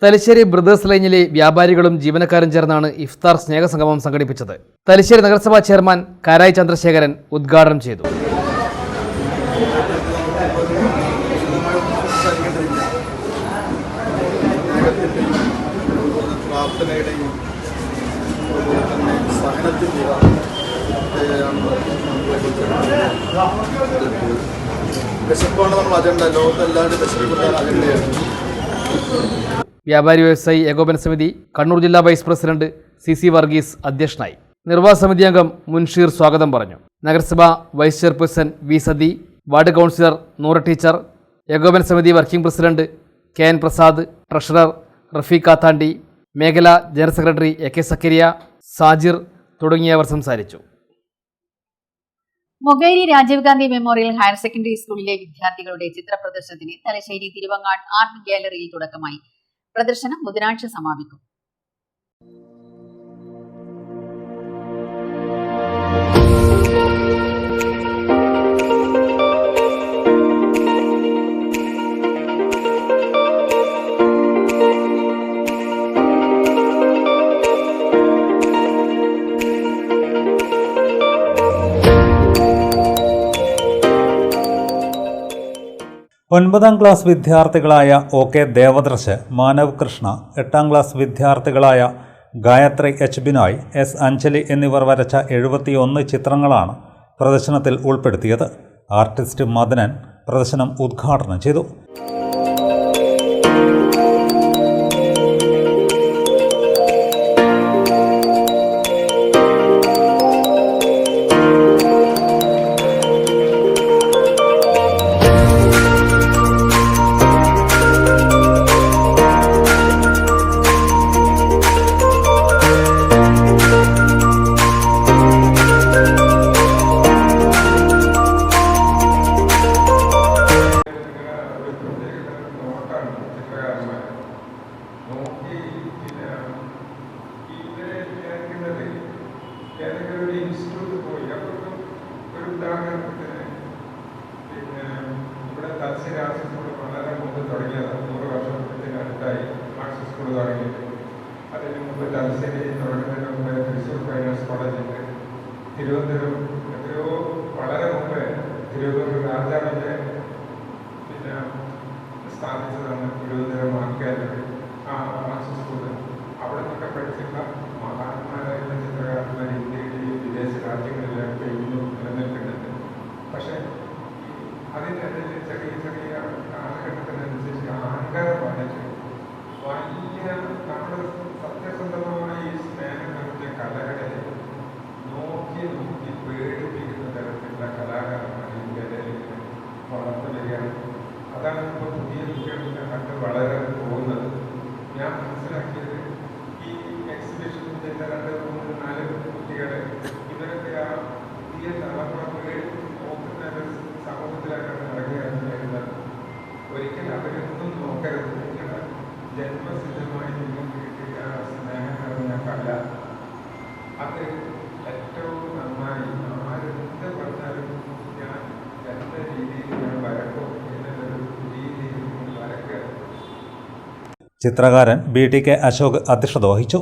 തലശ്ശേരി ബ്രദേഴ്സ് ലൈനിലെ വ്യാപാരികളും ജീവനക്കാരും ചേർന്നാണ് ഇഫ്താർ സ്നേഹസംഗമം സംഘടിപ്പിച്ചത്. തലശ്ശേരി നഗരസഭാ ചെയർമാൻ കാരായി ചന്ദ്രശേഖരൻ ഉദ്ഘാടനം ചെയ്തു. പ്രാർത്ഥനയുടെയും സഹനത്തിൻ്റെയും വിശപ്പാണ് നമ്മൾ അജണ്ട. ലോകത്തെല്ലാവരും വിശപ്പിക്കുന്ന അജണ്ടയാണ്. വ്യാപാരി വ്യവസായി ഏകോപന സമിതി കണ്ണൂർ ജില്ലാ വൈസ് പ്രസിഡന്റ് CC വർഗീസ് അധ്യക്ഷനായി. നിർവാഹക സമിതി അംഗം മുൻഷീർ സ്വാഗതം പറഞ്ഞു. നഗരസഭാ vice chairperson V Sathi, ward councillor Noora teacher, ഏകോപന സമിതി working president KN Prasad, treasurer Rafeeq Kathandi, മേഖലാ general secretary AK Sakkariya, Sajir തുടങ്ങിയവർ സംസാരിച്ചു. Mokeri Rajiv Gandhi memorial higher secondary സ്കൂളിലെ വിദ്യാർത്ഥികളുടെ ചിത്ര പ്രദർശനത്തിന് തലശ്ശേരി തിരുവങ്ങാട് ആർട്ട് ഗാലറിയിൽ തുടക്കമായി. പ്രദർശനം ബുധനാഴ്ച സമാപിക്കും. ഒൻപതാം ക്ലാസ് വിദ്യാർത്ഥികളായ OK ദേവദർശ്, മാനവ് കൃഷ്ണ, 8ാം ക്ലാസ് വിദ്യാർത്ഥികളായ ഗായത്രി H ബിനോയ്, S അഞ്ജലി എന്നിവർ വരച്ച 71 ചിത്രങ്ങളാണ് പ്രദർശനത്തിൽ ഉൾപ്പെടുത്തിയത്. ആർട്ടിസ്റ്റ് മദനൻ പ്രദർശനം ഉദ്ഘാടനം ചെയ്തു. തിരുവനന്തപുരം എത്രയോ വളരെ മുമ്പ് തിരുവനന്തപുരം രാജാവിൻ്റെ സ്ഥാപിച്ചതാണ് തിരുവനന്തപുരം ആർക്കാലറി ആർട്സ് സ്കൂൾ. അവിടെ നിന്നൊക്കെ പഠിച്ചിട്ടുള്ള മഹാന്മാരായിട്ടുള്ള ചിത്രകാരന്മാർ ഇന്ത്യയിലെയും വിദേശ രാജ്യങ്ങളിലൊക്കെ ഇന്നും നിലനിൽക്കുന്നുണ്ട്. പക്ഷേ അതിനനുസരിച്ച് ചെറിയ ചെറിയ കാലഘട്ടത്തിനനുസരിച്ച് അഹങ്കാരം വന്നിട്ട് വലിയ നമ്മുടെ സത്യസന്ധമായ ഈ സ്നേഹം നിറഞ്ഞ കലകളെ നോക്കി നോക്കി പേടിപ്പിക്കുന്ന തരത്തിലുള്ള കലാകാരന്മാർ ഇന്ത്യയിൽ വളർന്നു വരികയാണ്. അതാണ് ഇപ്പോൾ പുതിയ കുട്ടികളെ കണ്ട് വളരെ പോകുന്നത്. ഞാൻ മനസ്സിലാക്കിയത് ഈ എക്സിബിഷനിൽ 2, 3, 4 കുട്ടികളെ ഇവരൊക്കെ ആ പുതിയ തലമുറ നോക്കുന്ന സമൂഹത്തിലായിട്ടാണ് നടക്കുകയാണ് വരുന്നത്. ഒരിക്കലും അവരൊന്നും നോക്കരുത്. നിങ്ങളുടെ ജന്മസിദ്ധമായി നിങ്ങൾക്ക് കിട്ടിയ സ്നേഹം നിറഞ്ഞ കല അത് ഏറ്റവും നന്നായി ആരെന്ത് പറഞ്ഞാലും ഞാൻ എந்த രീതിയിൽ ഞാൻ വരക്കും എന്നുള്ളൊരു രീതിയിൽ വരക്കുക. ചിത്രകാരൻ BTK അശോക് അധ്യക്ഷത വഹിച്ചു.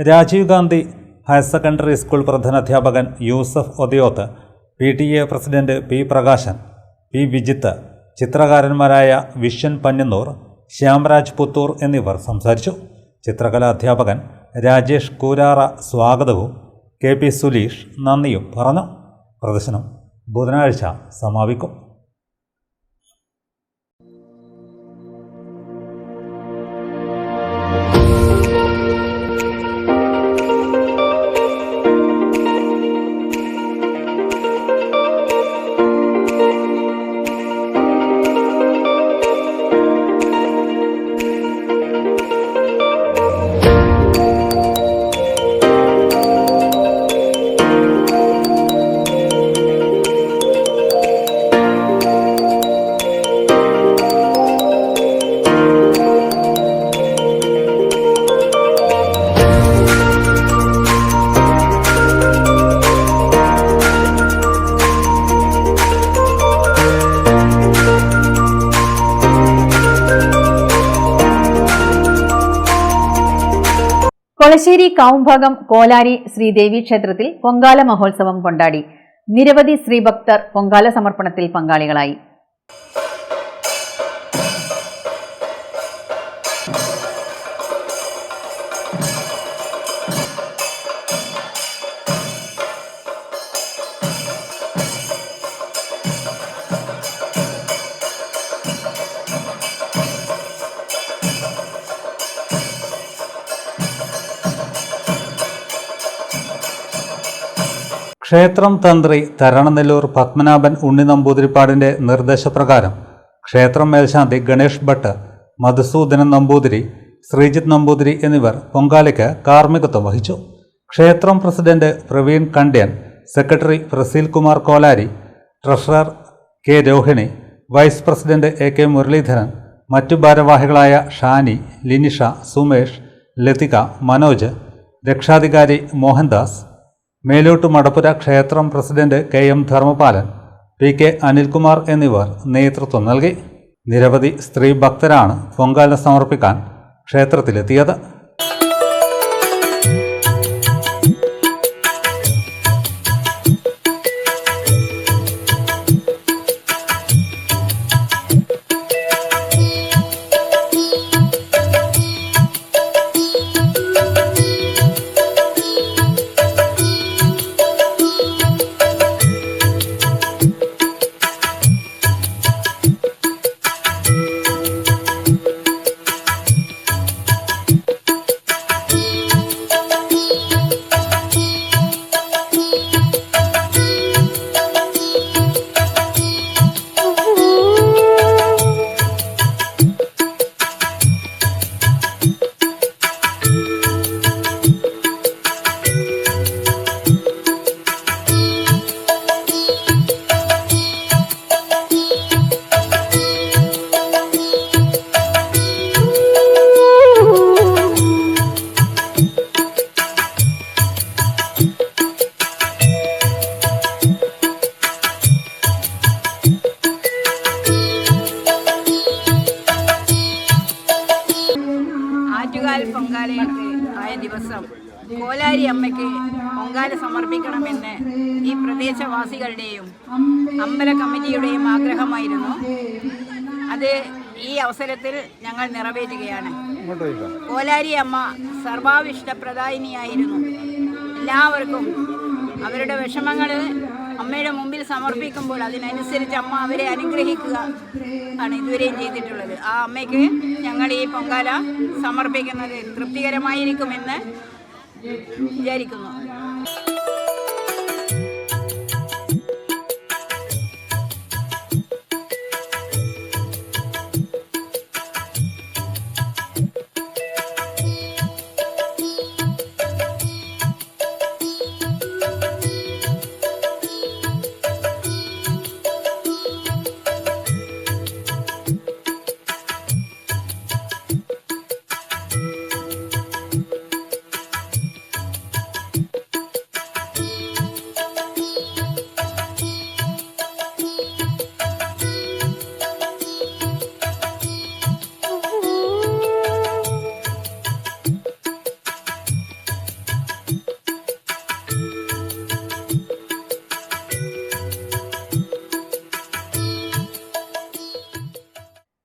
Rajiv Gandhi higher secondary school പ്രധാനാധ്യാപകൻ Yusuf Odiyoth, PTA president P Prakashan, P Vijith, ചിത്രകാരന്മാരായ വിഷ്യൻ പഞ്ഞന്നൂർ, ശ്യാംരാജ് പുത്തൂർ എന്നിവർ സംസാരിച്ചു. ചിത്രകലാ അധ്യാപകൻ രാജേഷ് കൂരാറ സ്വാഗതവും KP സുലീഷ് നന്ദിയും പറഞ്ഞു. പ്രദർശനം ബുധനാഴ്ച സമാപിക്കും. തലശ്ശേരി കാവുംഭാഗം കോലാരി ശ്രീദേവി ക്ഷേത്രത്തിൽ പൊങ്കാല മഹോത്സവം കൊണ്ടാടി. നിരവധി ശ്രീഭക്തർ പൊങ്കാല സമർപ്പണത്തിൽ പങ്കാളികളായി. ക്ഷേത്രം തന്ത്രി തരണനെല്ലൂർ പത്മനാഭൻ ഉണ്ണി നമ്പൂതിരിപ്പാടിന്റെ നിർദ്ദേശപ്രകാരം ക്ഷേത്രം മേൽശാന്തി ഗണേഷ് ഭട്ട്, മധുസൂദനൻ നമ്പൂതിരി, ശ്രീജിത്ത് നമ്പൂതിരി എന്നിവർ പൊങ്കാലയ്ക്ക് കാർമ്മികത്വം വഹിച്ചു. ക്ഷേത്രം president Praveen Kandiyan, secretary Praseel Kumar Kolari, treasurer K Rohini, vice president AK Muralidharan, മറ്റു ഭാരവാഹികളായ ഷാനി, ലിനിഷ, സുമേഷ്, ലതിക, മനോജ്, രക്ഷാധികാരി മോഹൻദാസ്, മേലോട്ട് മടപ്പുര ക്ഷേത്രം president KM Dharmapalan, PK Anilkumar എന്നിവർ നേതൃത്വം നൽകി. നിരവധി സ്ത്രീ ഭക്തരാണ് പൊങ്കാല സമർപ്പിക്കാൻ ക്ഷേത്രത്തിലെത്തിയത്. പൊങ്കാലയ്ക്ക് ആയ ദിവസം കോലാരി അമ്മയ്ക്ക് പൊങ്കാല സമർപ്പിക്കണമെന്ന് ഈ പ്രദേശവാസികളുടെയും അമ്പല കമ്മിറ്റിയുടെയും ആഗ്രഹമായിരുന്നു. അത് ഈ അവസരത്തിൽ ഞങ്ങൾ നിറവേറ്റുകയാണ്. കോലാരി അമ്മ സർവാവിഷ്ടപ്രദായിനിയായിരുന്നു. എല്ലാവർക്കും അവരുടെ വിഷമങ്ങൾ അമ്മയുടെ മുമ്പിൽ സമർപ്പിക്കുമ്പോൾ അതിനനുസരിച്ച് അമ്മ അവരെ അനുഗ്രഹിക്കുക ആണ് ഇതുവരെയും ചെയ്തിട്ടുള്ളത്. ആ അമ്മയ്ക്ക് ഞങ്ങൾ ഈ പൊങ്കാല സമർപ്പിക്കുന്നത് തൃപ്തികരമായിരിക്കുമെന്ന് വിചാരിക്കുന്നു.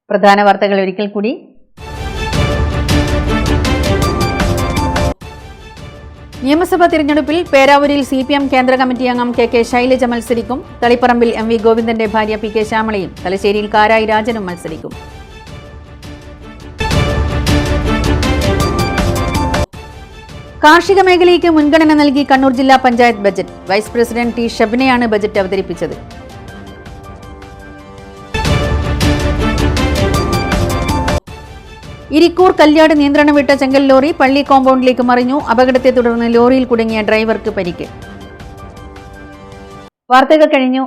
പ്രധാന വാർത്തകൾ ഒരിക്കൽ കൂടി. നിയമസഭാ തിരഞ്ഞെടുപ്പിൽ പേരാവൂരിൽ CPM കേന്ദ്ര കമ്മിറ്റി അംഗം KK ശൈലജ മത്സരിക്കും. തളിപ്പറമ്പിൽ MV ഗോവിന്ദന്റെ ഭാര്യ PK ശ്യാമളയും തലശ്ശേരിയിൽ കാരായി രാജനും മത്സരിക്കും. കാർഷിക മേഖലയ്ക്ക് മുൻഗണന നൽകി കണ്ണൂർ ജില്ലാ panchayat budget. Vice president T ഷബ്നയാണ് ബജറ്റ് അവതരിപ്പിച്ചത്. ഇരിക്കൂർ കല്യാട് നിയന്ത്രണം വിട്ട ചെങ്കൽ ലോറി പള്ളി കോമ്പൗണ്ടിലേക്ക് മറിഞ്ഞു. അപകടത്തെ തുടർന്ന് ലോറിയിൽ കുടുങ്ങിയ ഡ്രൈവർക്ക് പരിക്ക്. വാർത്തകൾ കഴിഞ്ഞു.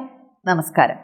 നമസ്കാരം.